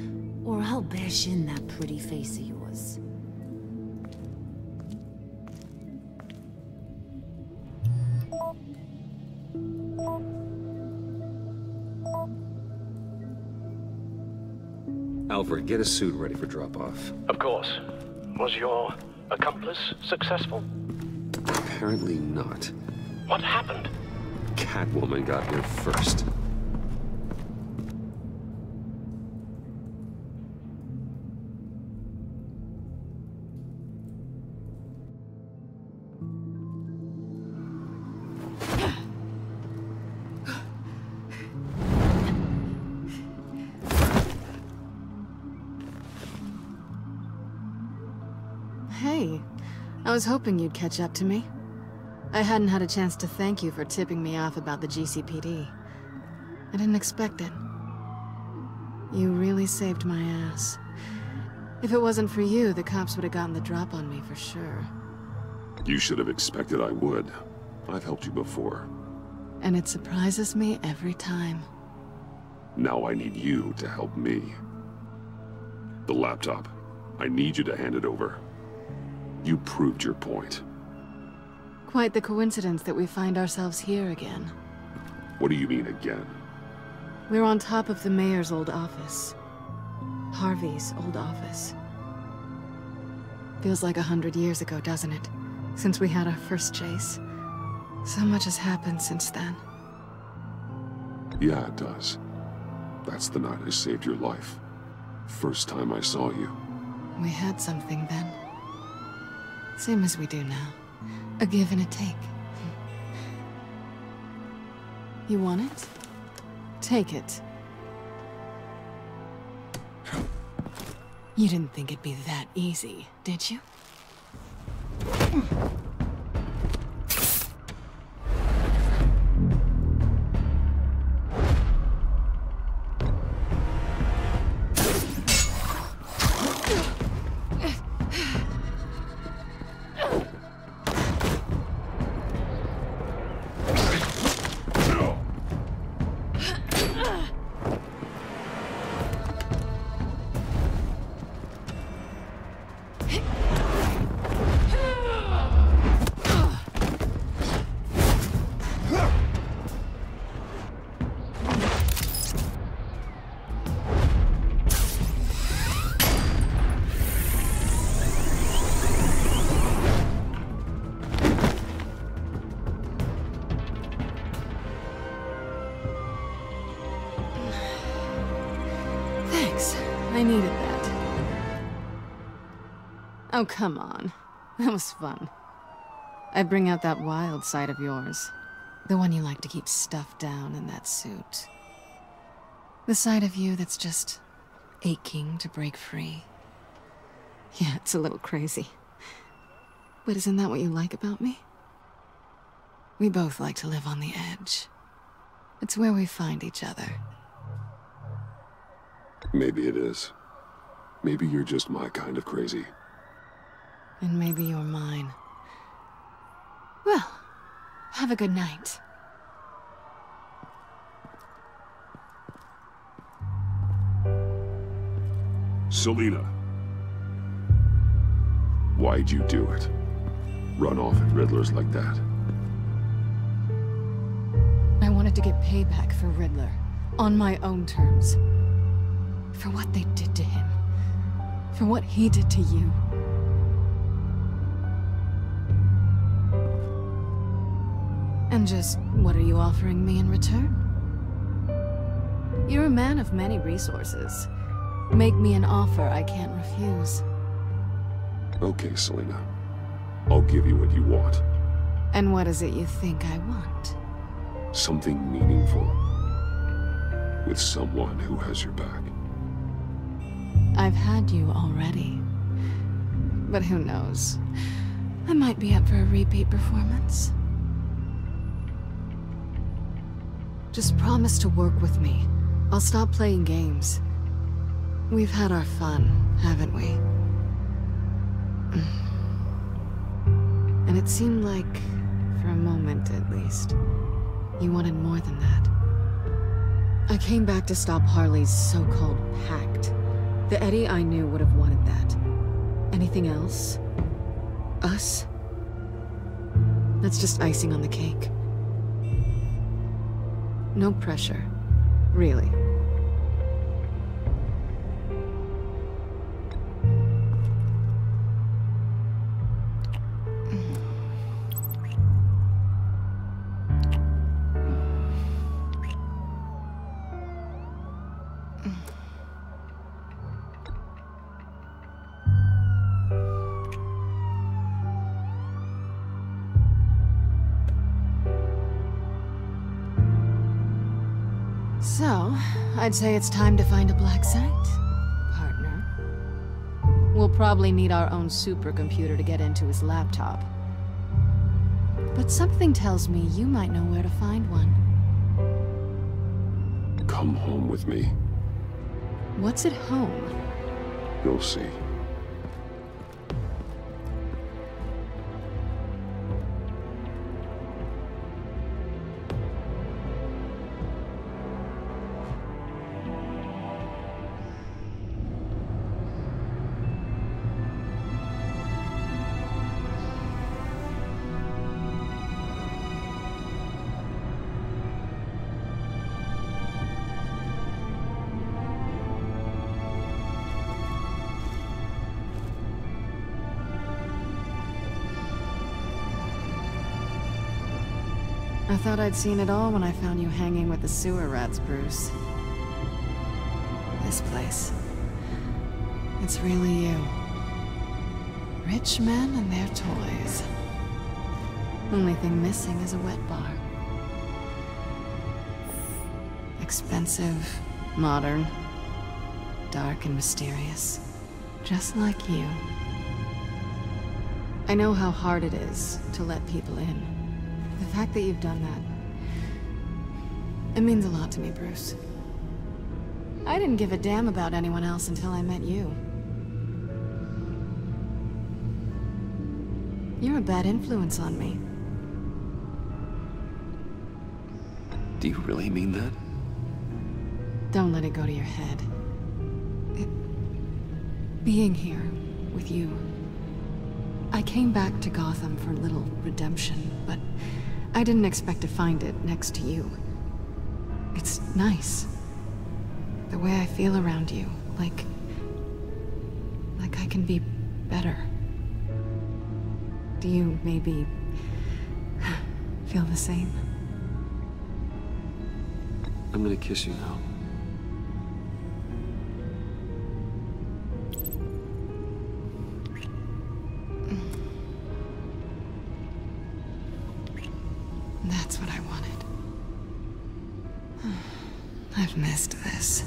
or I'll bash in that pretty face of yours. Alfred, get a suit ready for drop-off. Of course. Was your accomplice successful? Apparently not. What happened? Catwoman got here first. Hey, I was hoping you'd catch up to me. I hadn't had a chance to thank you for tipping me off about the GCPD. I didn't expect it. You really saved my ass. If it wasn't for you, the cops would have gotten the drop on me for sure. You should have expected I would. I've helped you before. And it surprises me every time. Now I need you to help me. The laptop. I need you to hand it over. You proved your point. Quite the coincidence that we find ourselves here again. What do you mean again? We're on top of the mayor's old office. Harvey's old office. Feels like 100 years ago, doesn't it? Since we had our first chase. So much has happened since then. Yeah, it does. That's the night I saved your life. First time I saw you. We had something then. Same as we do now. A give and a take. You want it? Take it. You didn't think it'd be that easy, did you? I needed that. Oh, come on. That was fun. I bring out that wild side of yours. The one you like to keep stuffed down in that suit. The side of you that's just aching to break free. Yeah, it's a little crazy. But isn't that what you like about me? We both like to live on the edge. It's where we find each other. Maybe it is. Maybe you're just my kind of crazy. And maybe you're mine. Well, have a good night. Selina. Why'd you do it? Run off at Riddlers like that? I wanted to get payback for Riddler. On my own terms. For what they did to him. For what he did to you. And just, what are you offering me in return? You're a man of many resources. Make me an offer I can't refuse. Okay, Selena. I'll give you what you want. And what is it you think I want? Something meaningful. With someone who has your back. I've had you already. But who knows? I might be up for a repeat performance. Just promise to work with me. I'll stop playing games. We've had our fun, haven't we? And it seemed like, for a moment at least, you wanted more than that. I came back to stop Harley's so-called Pact. The Eddie I knew would have wanted that. Anything else? Us? That's just icing on the cake. No pressure. Really. So, I'd say it's time to find a black site, partner. We'll probably need our own supercomputer to get into his laptop. But something tells me you might know where to find one. Come home with me. What's at home? You'll see. I thought I'd seen it all when I found you hanging with the sewer rats, Bruce. This place. It's really you. Rich men and their toys. Only thing missing is a wet bar. Expensive, modern, dark and mysterious. Just like you. I know how hard it is to let people in. The fact that you've done that, it means a lot to me, Bruce. I didn't give a damn about anyone else until I met you. You're a bad influence on me. Do you really mean that? Don't let it go to your head. Being here with you. I came back to Gotham for a little redemption, but I didn't expect to find it next to you. It's nice. The way I feel around you, like I can be better. Do you maybe feel the same? I'm gonna kiss you now. That's what I wanted. I've missed this.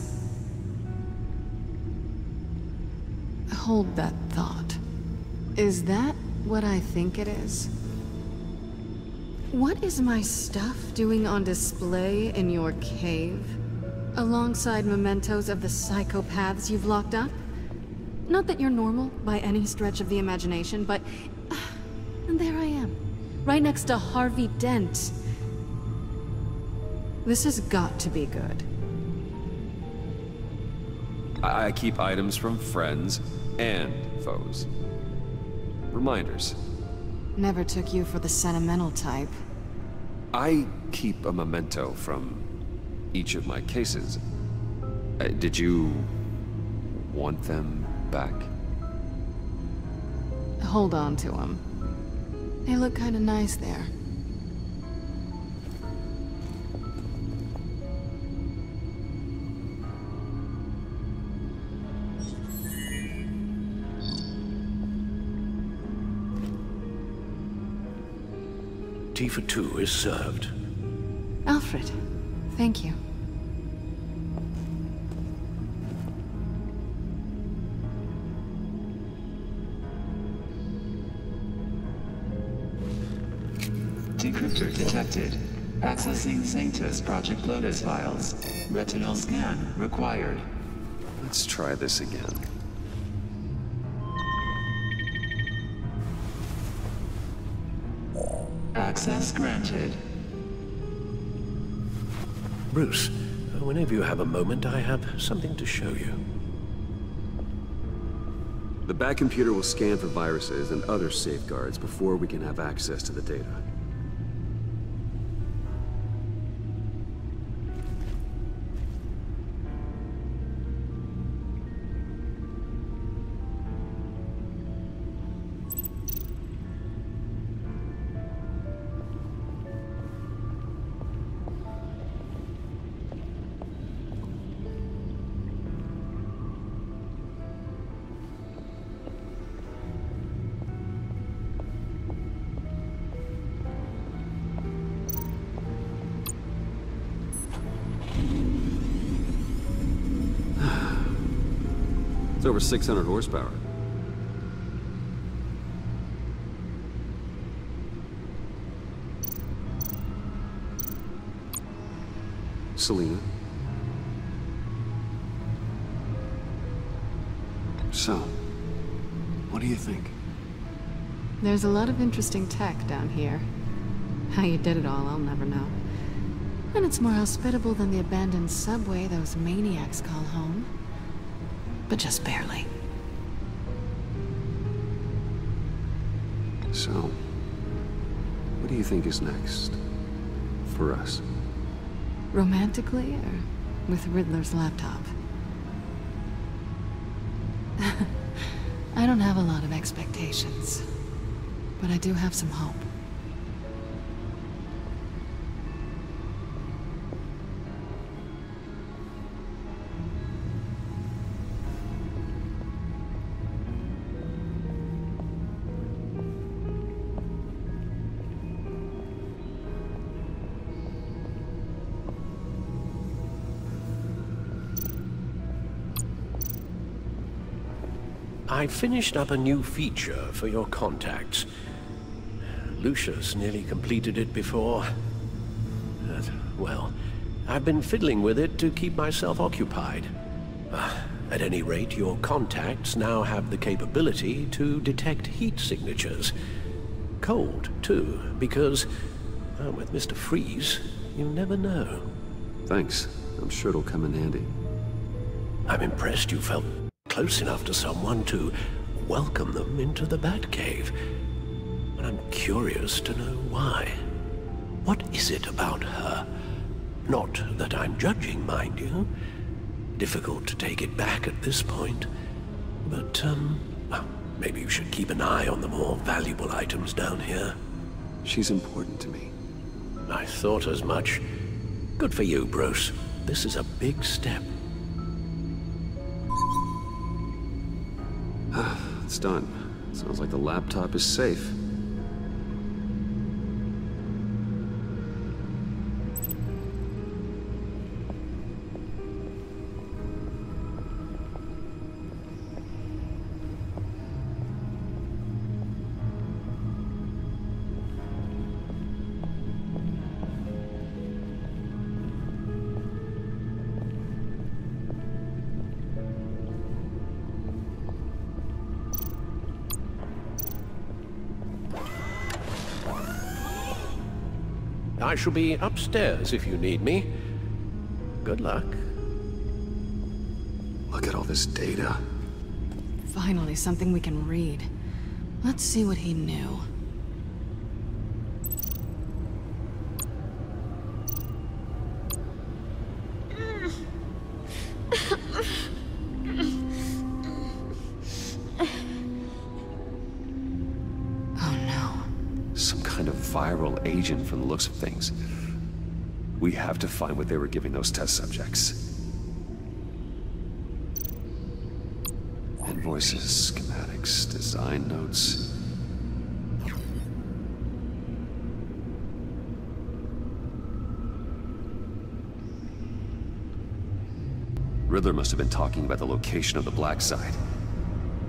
Hold that thought. Is that what I think it is? What is my stuff doing on display in your cave? Alongside mementos of the psychopaths you've locked up? Not that you're normal by any stretch of the imagination, but... and there I am. Right next to Harvey Dent. This has got to be good. I keep items from friends and foes. Reminders. Never took you for the sentimental type. I keep a memento from each of my cases. Did you want them back? Hold on to them. They look kind of nice there. Tea for two is served. Alfred, thank you. Decryptor detected. Accessing Sanctus Project Lotus files. Retinal scan required. Let's try this again. Access granted. Bruce, whenever you have a moment, I have something to show you. The back computer will scan for viruses and other safeguards before we can have access to the data. It's over 600 horsepower. Selena. So, what do you think? There's a lot of interesting tech down here. How you did it all, I'll never know. And it's more hospitable than the abandoned subway those maniacs call home. But just barely. So, what do you think is next? For us? Romantically, or with Riddler's laptop? I don't have a lot of expectations, but I do have some hope. I finished up a new feature for your contacts. Lucius nearly completed it before. Well, I've been fiddling with it to keep myself occupied. At any rate, your contacts now have the capability to detect heat signatures. Cold, too, because, with Mr. Freeze, you never know. Thanks. I'm sure it'll come in handy. I'm impressed you felt close enough to someone to welcome them into the Batcave. But I'm curious to know why. What is it about her? Not that I'm judging, mind you. Difficult to take it back at this point. But, well, maybe you should keep an eye on the more valuable items down here. She's important to me. I thought as much. Good for you, Bruce. This is a big step. It's done. Sounds like the laptop is safe. I shall be upstairs if you need me. Good luck. Look at all this data. Finally, something we can read. Let's see what he knew. viral agent from the looks of things. We have to find what they were giving those test subjects. Invoices, schematics, design notes. Riddler must have been talking about the location of the black site.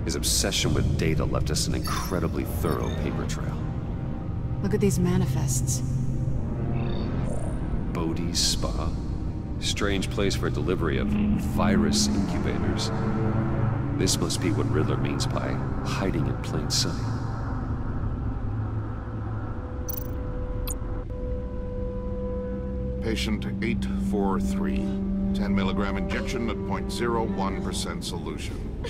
His obsession with data left us an incredibly thorough paper trail. Look at these manifests. Bodhi's Spa? Strange place for delivery of virus incubators. This must be what Riddler means by hiding in plain sight. Patient 843. 10 milligram injection at 0.01% solution.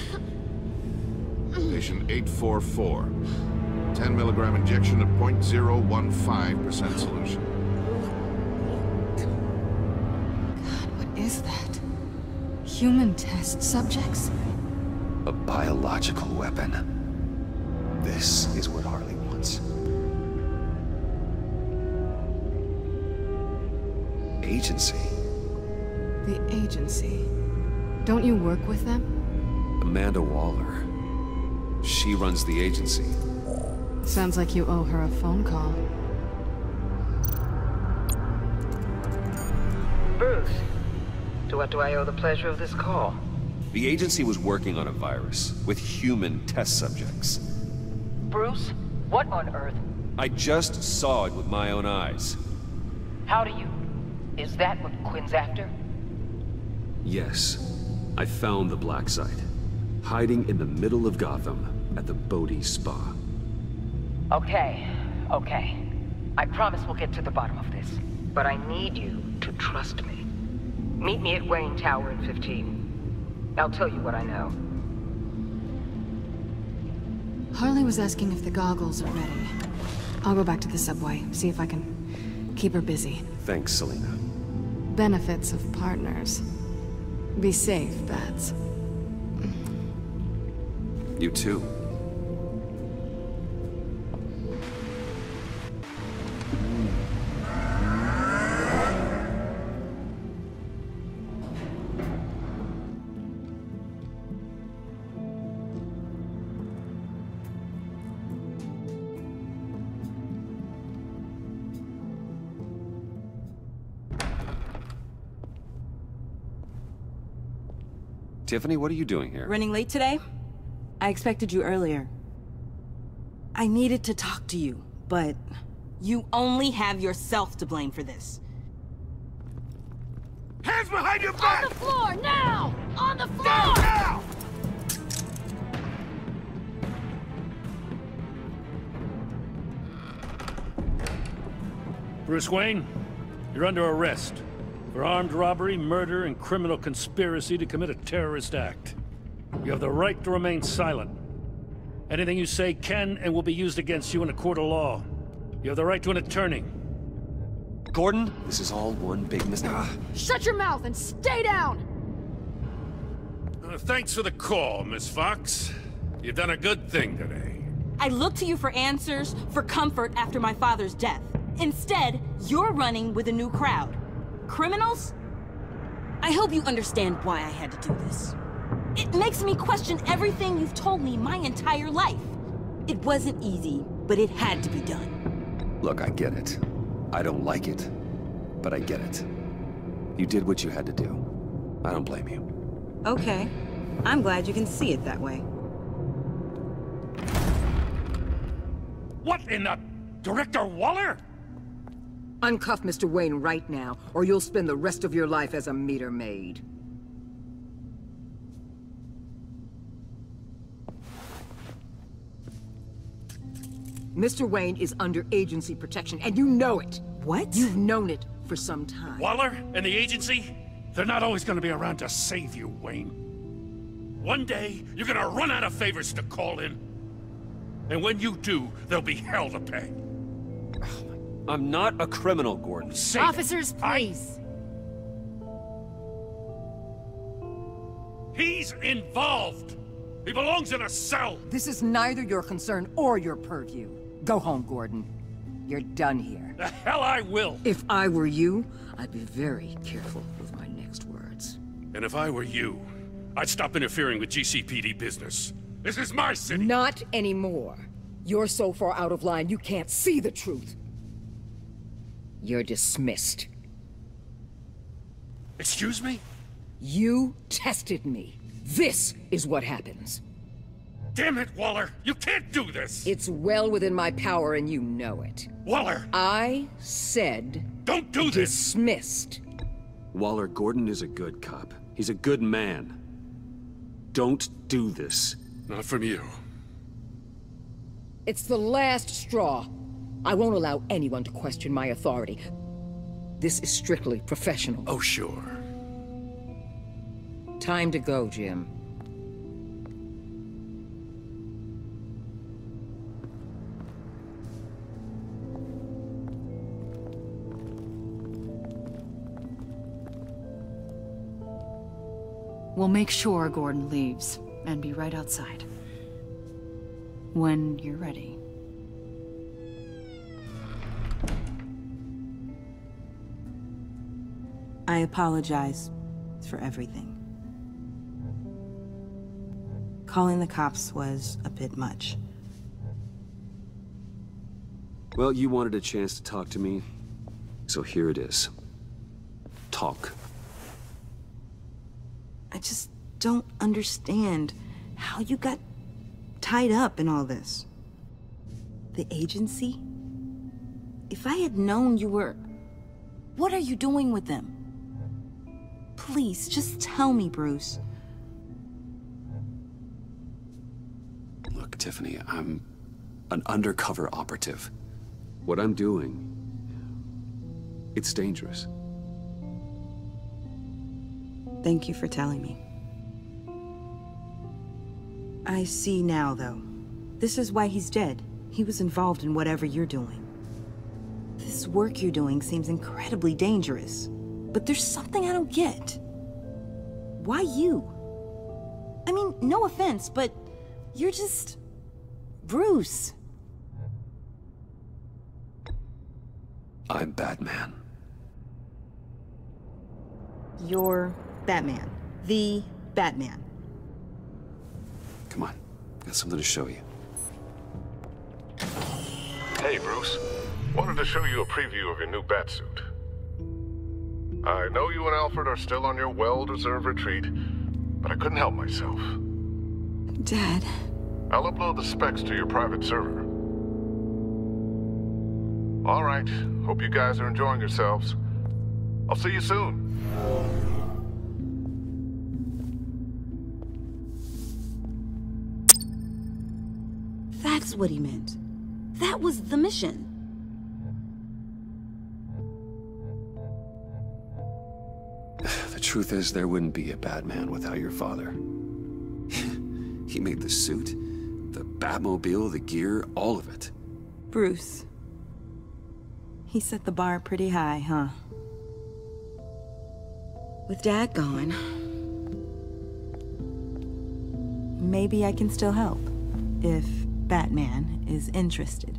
Patient 844. 10 milligram injection at 0.015% solution. God, what is that? Human test subjects? A biological weapon. This is what Harley wants. Agency. The agency. Don't you work with them? Amanda Waller. She runs the agency. Sounds like you owe her a phone call. Bruce, to what do I owe the pleasure of this call? The agency was working on a virus with human test subjects. Bruce, what on earth? I just saw it with my own eyes. How do you... Is that what Quinn's after? Yes. I found the black site. Hiding in the middle of Gotham at the Bodhi Spa. Okay. I promise we'll get to the bottom of this. But I need you to trust me. Meet me at Wayne Tower in 15. I'll tell you what I know. Harley was asking if the goggles are ready. I'll go back to the subway, see if I can keep her busy. Thanks, Selina. Benefits of partners. Be safe, Bats. You too. Tiffany, what are you doing here? Running late today? I expected you earlier. I needed to talk to you, but you only have yourself to blame for this. Hands behind your back! On the floor, now! On the floor! Down, now! Bruce Wayne, you're under arrest for armed robbery, murder, and criminal conspiracy to commit a terrorist act. You have the right to remain silent. Anything you say can and will be used against you in a court of law. You have the right to an attorney. Gordon, this is all one big mistake. Shut your mouth and stay down! Thanks for the call, Miss Fox. You've done a good thing today. I looked to you for answers, for comfort after my father's death. Instead, you're running with a new crowd. Criminals? I hope you understand why I had to do this. It makes me question everything you've told me my entire life. It wasn't easy, but it had to be done. Look, I get it. I don't like it, but I get it. You did what you had to do. I don't blame you. Okay. I'm glad you can see it that way. What in the... Director Waller? Uncuff Mr. Wayne right now, or you'll spend the rest of your life as a meter maid. Mr. Wayne is under agency protection, and you know it. What? You've known it for some time. Waller and the agency? They're not always gonna be around to save you, Wayne. One day, you're gonna run out of favors to call in. And when you do, there'll be hell to pay. I'm not a criminal, Gordon. Officers, please. He's involved. He belongs in a cell. This is neither your concern or your purview. Go home, Gordon. You're done here. The hell I will! If I were you, I'd be very careful with my next words. And if I were you, I'd stop interfering with GCPD business. This is my city! Not anymore. You're so far out of line you can't see the truth. You're dismissed. Excuse me? You tested me. This is what happens. Damn it, Waller! You can't do this! It's well within my power and you know it. Waller! I said... Don't do this! Dismissed. Waller, Gordon is a good cop. He's a good man. Don't do this. Not from you. It's the last straw. I won't allow anyone to question my authority. This is strictly professional. Oh, sure. Time to go, Jim. We'll make sure Gordon leaves, and be right outside. When you're ready. I apologize for everything. Calling the cops was a bit much. Well, you wanted a chance to talk to me, so here it is. Talk. I just don't understand how you got tied up in all this. The agency? If I had known you were... What are you doing with them? Please, just tell me, Bruce. Look, Tiffany, I'm an undercover operative. What I'm doing, it's dangerous. Thank you for telling me. I see now, though. This is why he's dead. He was involved in whatever you're doing. This work you're doing seems incredibly dangerous. But there's something I don't get. Why you? I mean, no offense, but you're just... Bruce. I'm Batman. You're Batman. The Batman. Come on, got something to show you. Hey, Bruce. Wanted to show you a preview of your new Batsuit. I know you and Alfred are still on your well-deserved retreat, but I couldn't help myself. Dad. I'll upload the specs to your private server. All right. Hope you guys are enjoying yourselves. I'll see you soon. That's what he meant. That was the mission. The truth is, there wouldn't be a Batman without your father. He made the suit, the Batmobile, the gear, all of it. Bruce. He set the bar pretty high, huh? With Dad gone, maybe I can still help. If Batman is interested.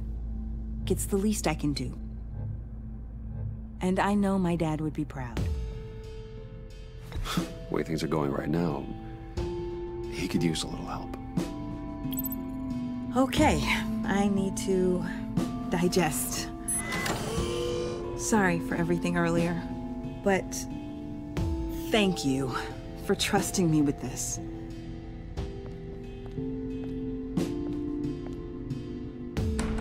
It's the least I can do. And I know my dad would be proud. The way things are going right now, he could use a little help. Okay, I need to digest. Sorry for everything earlier, but thank you for trusting me with this.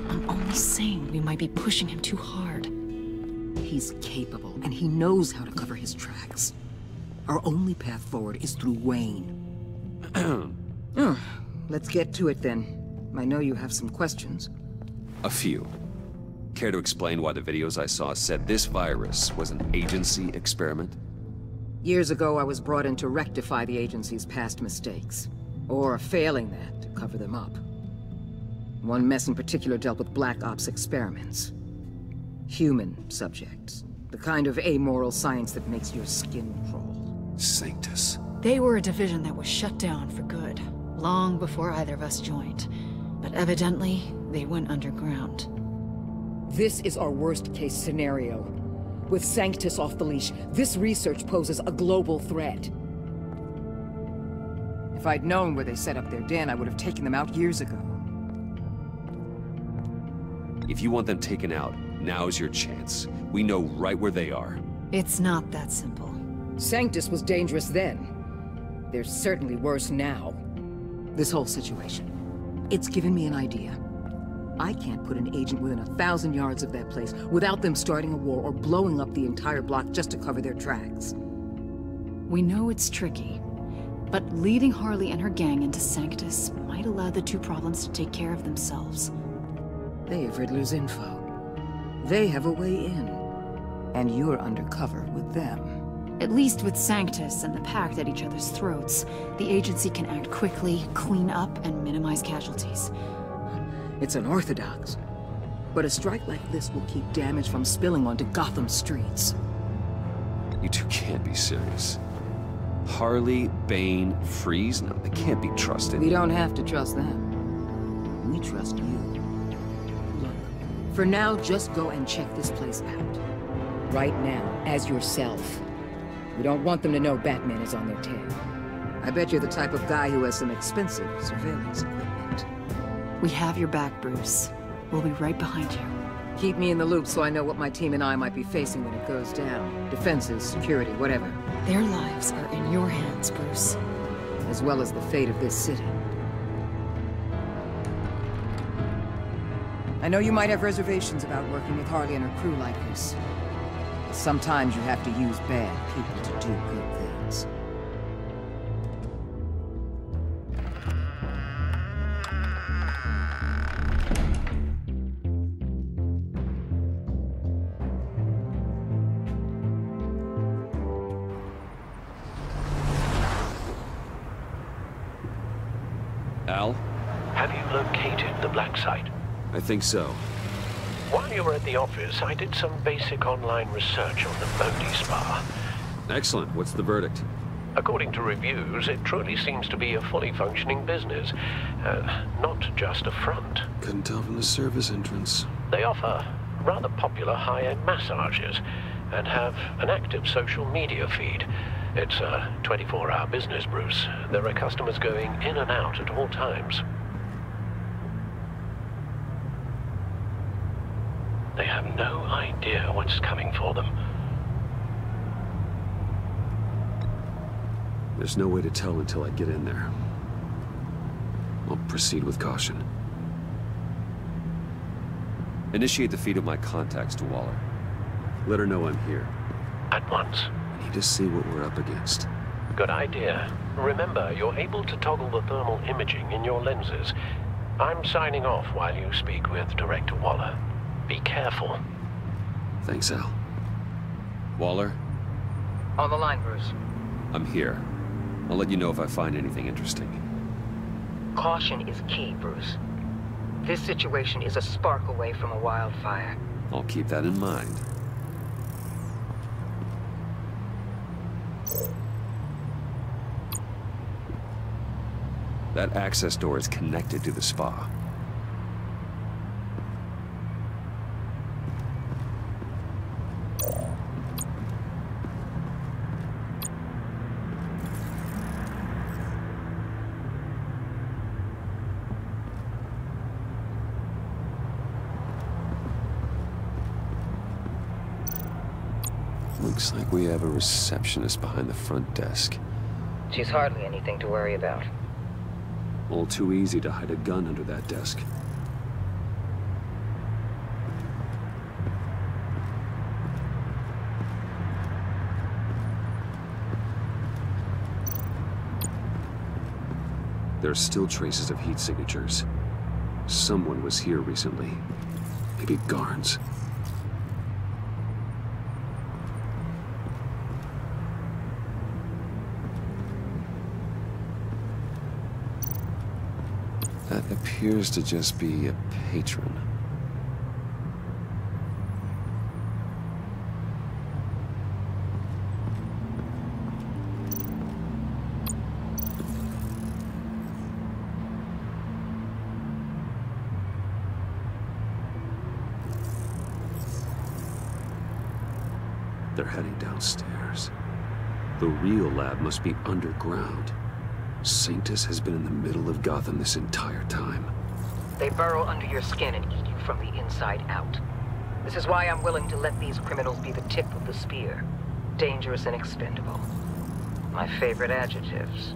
I'm only saying we might be pushing him too hard. He's capable, and he knows how to cover his tracks. Our only path forward is through Wayne. Let's get to it then. I know you have some questions. A few. Care to explain why the videos I saw said this virus was an agency experiment? Years ago, I was brought in to rectify the agency's past mistakes. Or failing that, to cover them up. One mess in particular dealt with Black Ops experiments. Human subjects. The kind of amoral science that makes your skin crawl. Sanctus. They were a division that was shut down for good, long before either of us joined. But evidently, they went underground. This is our worst-case scenario. With Sanctus off the leash, this research poses a global threat. If I'd known where they set up their den, I would have taken them out years ago. If you want them taken out, now's your chance. We know right where they are. It's not that simple. Sanctus was dangerous then. They're certainly worse now. This whole situation, it's given me an idea. I can't put an agent within 1,000 yards of that place without them starting a war or blowing up the entire block just to cover their tracks. We know it's tricky, but leading Harley and her gang into Sanctus might allow the two problems to take care of themselves. They have Riddler's info. They have a way in. And you're undercover with them. At least with Sanctus and the Pact at each other's throats, the agency can act quickly, clean up, and minimize casualties. It's unorthodox. But a strike like this will keep damage from spilling onto Gotham streets. You two can't be serious. Harley, Bane, Freeze? No, they can't be trusted. We don't have to trust them. We trust you. Look, for now, just go and check this place out. Right now, as yourself. We don't want them to know Batman is on their tail. I bet you're the type of guy who has some expensive surveillance equipment. We have your back, Bruce. We'll be right behind you. Keep me in the loop so I know what my team and I might be facing when it goes down. Defenses, security, whatever. Their lives are in your hands, Bruce. As well as the fate of this city. I know you might have reservations about working with Harley and her crew like this. Sometimes you have to use bad people to do good things. Al? Have you located the black site? I think so. While you were at the office, I did some basic online research on the Bodhi Spa. Excellent. What's the verdict? According to reviews, it truly seems to be a fully functioning business, not just a front. Couldn't tell from the service entrance. They offer rather popular high-end massages and have an active social media feed. It's a 24-hour business, Bruce. There are customers going in and out at all times. They have no idea what's coming for them. There's no way to tell until I get in there. I'll proceed with caution. Initiate the feed of my contacts to Waller. Let her know I'm here. At once. I need to see what we're up against. Good idea. Remember, you're able to toggle the thermal imaging in your lenses. I'm signing off while you speak with Director Waller. Be careful. Thanks, Al. Waller? On the line, Bruce. I'm here. I'll let you know if I find anything interesting. Caution is key, Bruce. This situation is a spark away from a wildfire. I'll keep that in mind. That access door is connected to the spa. Looks like we have a receptionist behind the front desk. She's hardly anything to worry about. All too easy to hide a gun under that desk. There are still traces of heat signatures. Someone was here recently. Maybe guards. That appears to just be a patron. they're heading downstairs. The real lab must be underground. Sanctus has been in the middle of Gotham this entire time. They burrow under your skin and eat you from the inside out. This is why I'm willing to let these criminals be the tip of the spear. Dangerous and expendable. My favorite adjectives.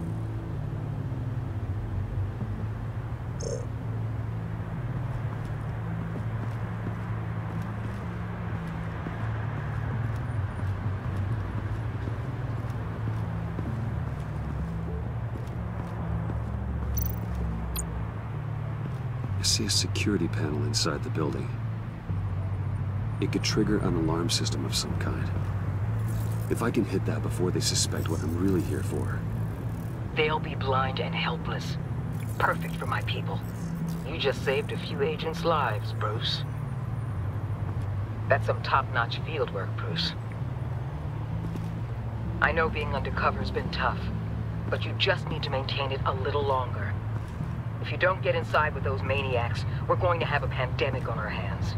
I see a security panel inside the building. It could trigger an alarm system of some kind. If I can hit that before they suspect what I'm really here for. They'll be blind and helpless. Perfect for my people. You just saved a few agents' lives, Bruce. That's some top-notch field work, Bruce. I know being undercover's been tough, but you just need to maintain it a little longer. If you don't get inside with those maniacs, we're going to have a pandemic on our hands.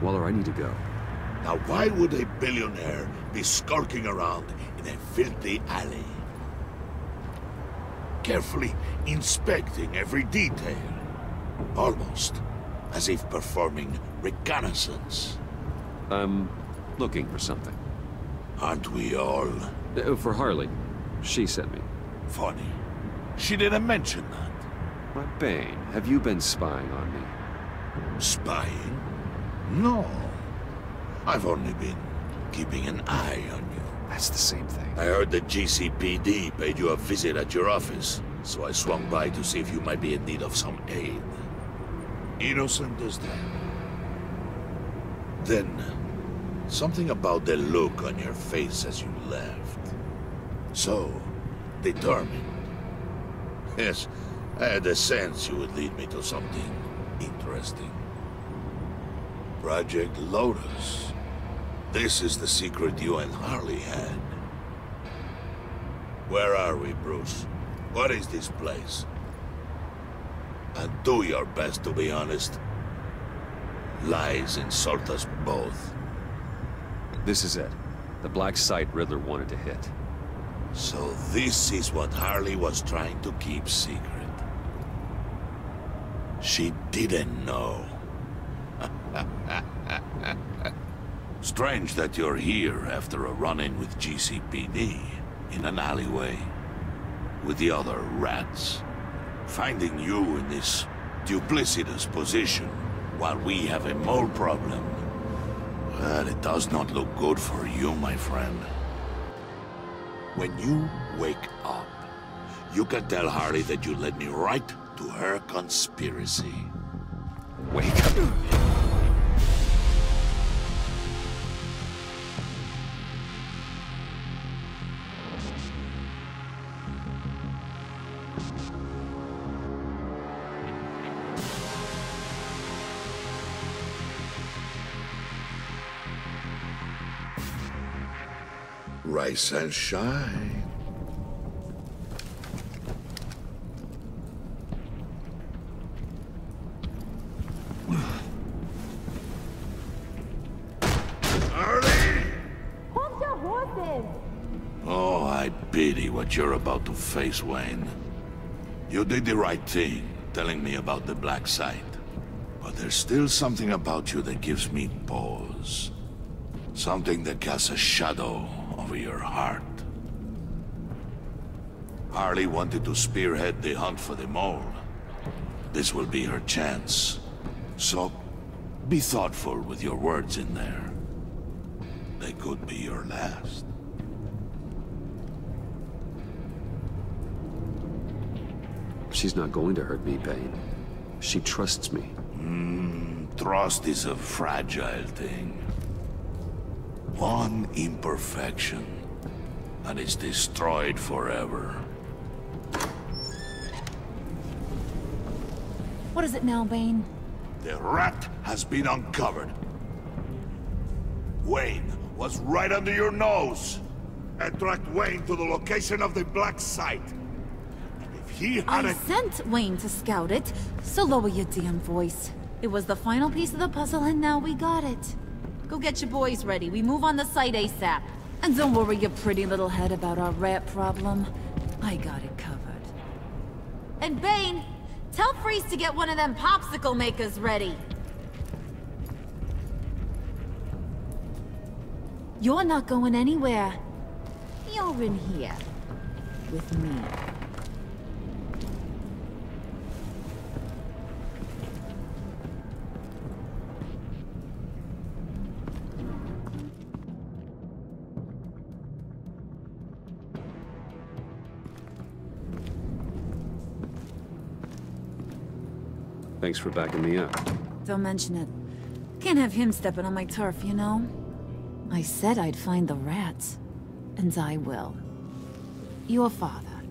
Waller, I need to go. Now why would a billionaire be skulking around in a filthy alley? Carefully inspecting every detail. Almost as if performing reconnaissance. I'm looking for something. Aren't we all? For Harley. She sent me. Funny. She didn't mention that. My Bane, have you been spying on me? Spying? No. I've only been keeping an eye on you. That's the same thing. I heard the GCPD paid you a visit at your office, so I swung by to see if you might be in need of some aid. Innocent as that. Then, something about the look on your face as you left. So determined. Yes, I had a sense you would lead me to something interesting. Project Lotus. This is the secret you and Harley had. Where are we, Bruce? What is this place? And do your best to be honest. Lies insult us both. This is it. The black site Riddler wanted to hit. So this is what Harley was trying to keep secret. She didn't know. Strange that you're here after a run-in with GCPD in an alleyway with the other rats. Finding you in this duplicitous position while we have a mole problem. Well, it does not look good for you, my friend. When you wake up, you can tell Harley that you led me right to her conspiracy. Wake up. Rise and shine. Harley! Hold your horses! Oh, I pity what you're about to face, Wayne. You did the right thing, telling me about the black site. But there's still something about you that gives me pause. Something that casts a shadow over your heart. Harley wanted to spearhead the hunt for the mole. This will be her chance. So, be thoughtful with your words in there. They could be your last. She's not going to hurt me, Bane. She trusts me. Trust is a fragile thing. One imperfection, and it's destroyed forever. What is it now, Bane? The rat has been uncovered. Wayne was right under your nose. And tracked Wayne to the location of the black site. And if he had I sent Wayne to scout it, so lower your damn voice. It was the final piece of the puzzle and now we got it. Go get your boys ready. We move on the site ASAP. And don't worry your pretty little head about our rat problem. I got it covered. And Bane, tell Freeze to get one of them popsicle makers ready. You're not going anywhere. You're in here. With me. Thanks for backing me up. Don't mention it. Can't have him stepping on my turf, you know? I said I'd find the rats. And I will. Your father.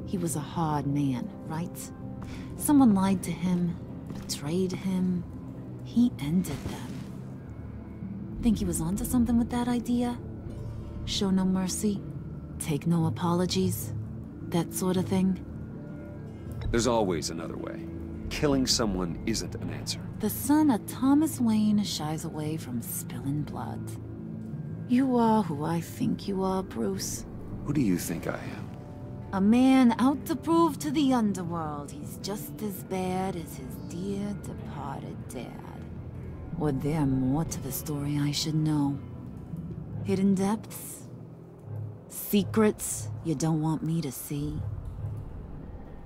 He was a hard man, right? Someone lied to him, betrayed him. He ended them. Think he was onto something with that idea? Show no mercy? Take no apologies? That sort of thing? There's always another way. Killing someone isn't an answer. The son of Thomas Wayne shies away from spilling blood. You are who I think you are, Bruce. Who do you think I am? A man out to prove to the underworld he's just as bad as his dear departed dad. Or there more to the story I should know? Hidden depths? Secrets you don't want me to see?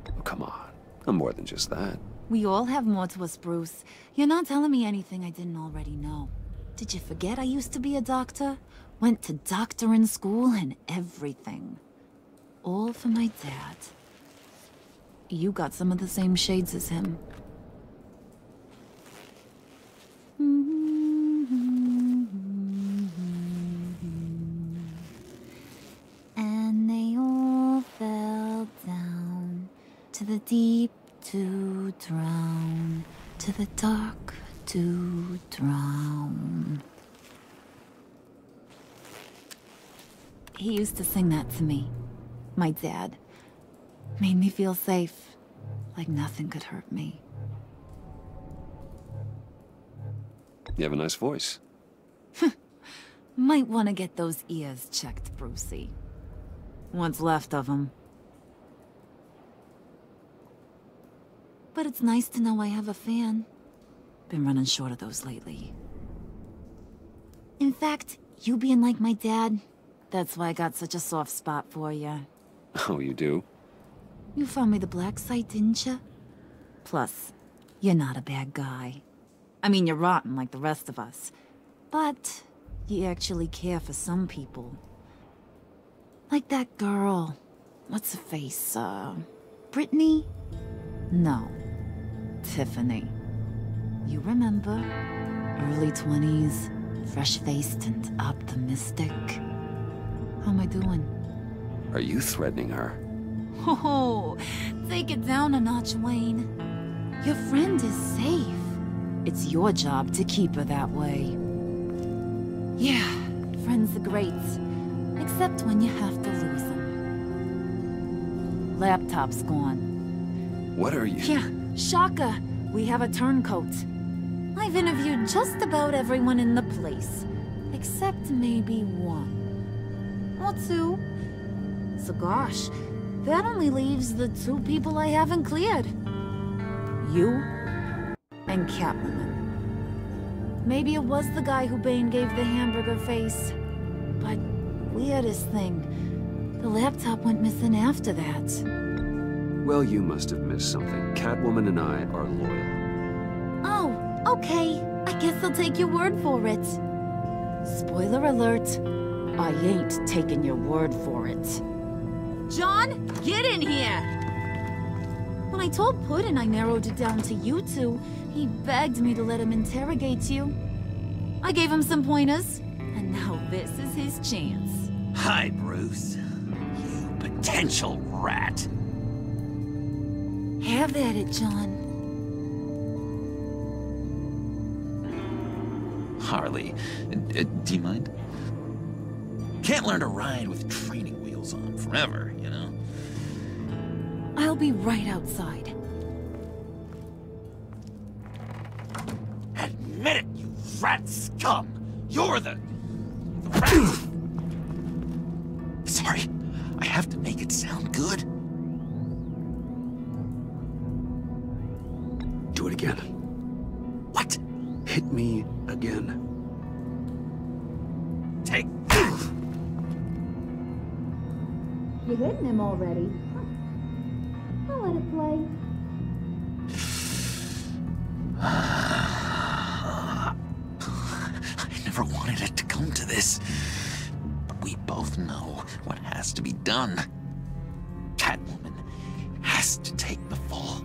Oh, come on. I'm more than just that. We all have more to us, Bruce. You're not telling me anything I didn't already know. Did you forget I used to be a doctor? Went to doctoring school and everything. All for my dad. You got some of the same shades as him. And they all fell down to the deep to drown, to the dark to drown. He used to sing that to me. My dad. Made me feel safe. Like nothing could hurt me. You have a nice voice. Might want to get those ears checked, Brucey. What's left of them. But it's nice to know I have a fan. Been running short of those lately. In fact, you being like my dad, that's why I got such a soft spot for you. Oh, you do? You found me the black site, didn't you? Plus, you're not a bad guy. I mean, you're rotten like the rest of us. But you actually care for some people. Like that girl. What's her face? Brittany? No. Tiffany. You remember? Early 20s, fresh-faced and optimistic. How am I doing? Are you threatening her? Oh, take it down a notch, Wayne. Your friend is safe. It's your job to keep her that way. Yeah, friends are great. Except when you have to lose them. Laptop's gone. What are you? Yeah, shocker. We have a turncoat. I've interviewed just about everyone in the place. Except maybe one. Or two. So gosh, that only leaves the two people I haven't cleared. You and Catwoman. Maybe it was the guy who Bane gave the hamburger face. But weirdest thing, the laptop went missing after that. Well, you must have missed something. Catwoman and I are loyal. Oh, okay. I guess I'll take your word for it. Spoiler alert, I ain't taking your word for it. John, get in here! When I told Puddin' I narrowed it down to you two, he begged me to let him interrogate you. I gave him some pointers, and now this is his chance. Hi, Bruce. You potential rat. Have at it, John. Harley, do you mind? Can't learn to ride with training wheels on forever, you know? I'll be right outside. Admit it, you rat scum! You're the Sorry, I have to make it sound good. Do it again. What? Hit me again. Take. You're hitting him already. I'll let it play. I never wanted it to come to this. But we both know what has to be done. Catwoman has to take the fall.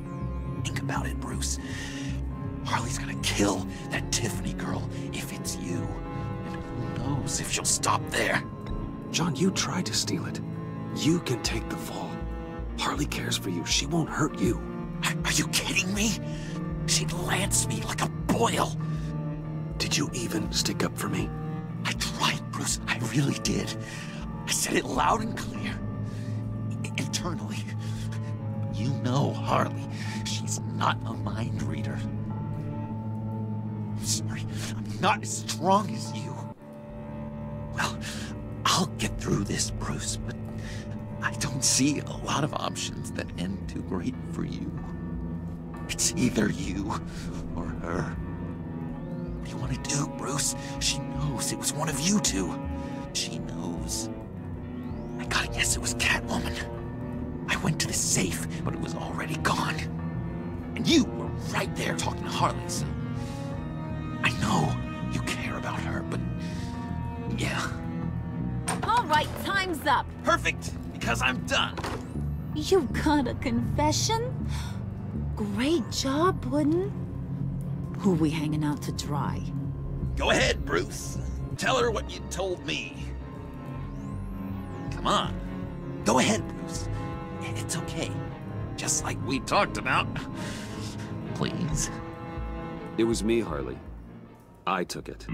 Think about it, Bruce. Harley's gonna kill that Tiffany girl if it's you. And who knows if she'll stop there. John, you tried to steal it. You can take the fall. Harley cares for you. She won't hurt you. Are you kidding me? She'd lance me like a boil. Did you even stick up for me? I tried, Bruce. I really did. I said it loud and clear. Internally. You know Harley. She's not a mind reader. I'm sorry. I'm not as strong as you. Well, I'll get through this, Bruce, but I don't see a lot of options that end too great for you. It's either you or her. What do you want to do, Bruce? She knows it was one of you two. She knows. I gotta guess it was Catwoman. I went to the safe, but it was already gone. And you were right there talking to Harley, so... I know you care about her, but... yeah. All right, time's up. Perfect, because I'm done. You got a confession? Great job, Puddin'. Who we hanging out to dry? Go ahead, Bruce. Tell her what you told me. Come on. Go ahead, Bruce. It's okay. Just like we talked about. Please. It was me, Harley. I took it.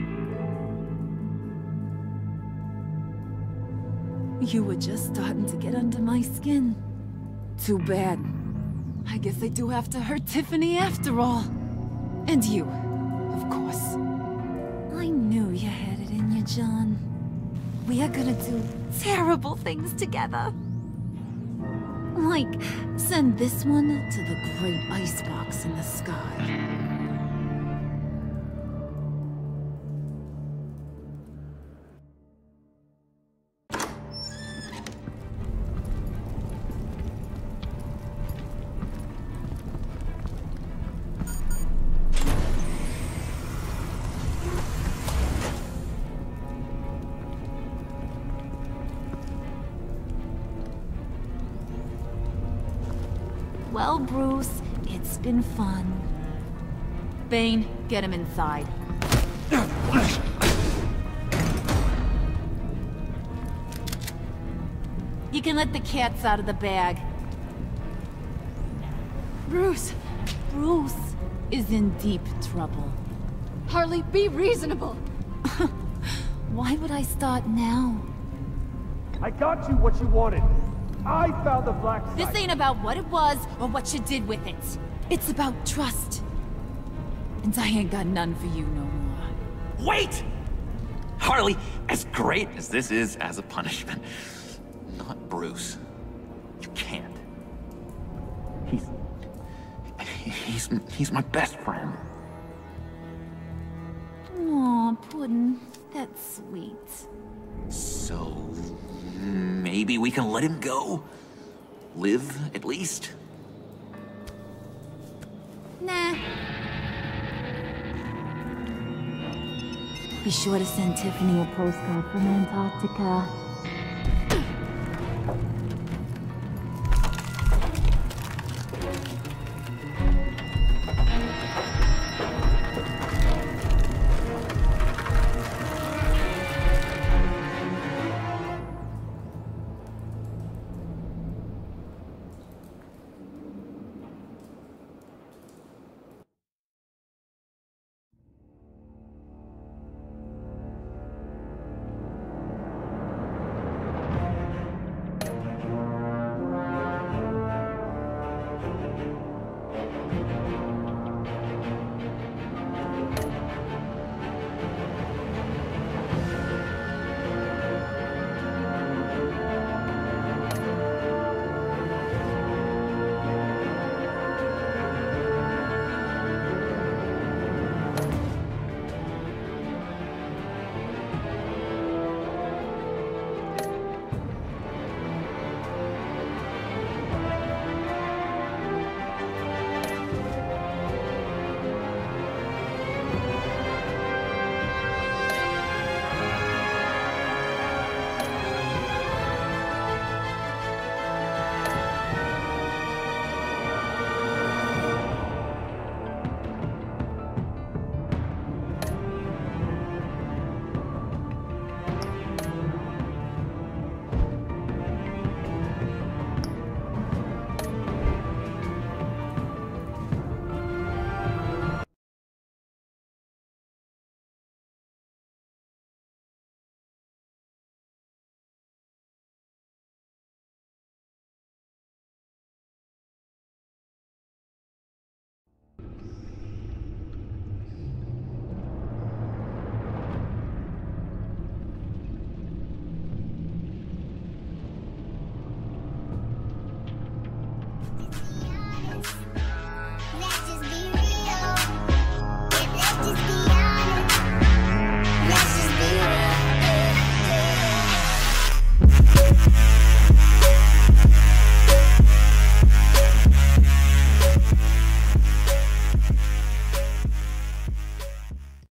You were just starting to get under my skin. Too bad. I guess I do have to hurt Tiffany after all. And you, of course. I knew you had it in you, John. We are gonna do terrible things together. Like, send this one to the great icebox in the sky. Well, Bruce, it's been fun. Bane, get him inside. You can let the cats out of the bag. Bruce! Bruce is in deep trouble. Harley, be reasonable! Why would I start now? I got you what you wanted. I found the black site. This ain't about what it was or what you did with it. It's about trust. And I ain't got none for you no more. Wait! Harley, as great as this is as a punishment, not Bruce. You can't. He's my best friend. Aw, Puddin', that's sweet. So... maybe we can let him go? Live, at least? Nah. Be sure to send Tiffany a postcard from Antarctica.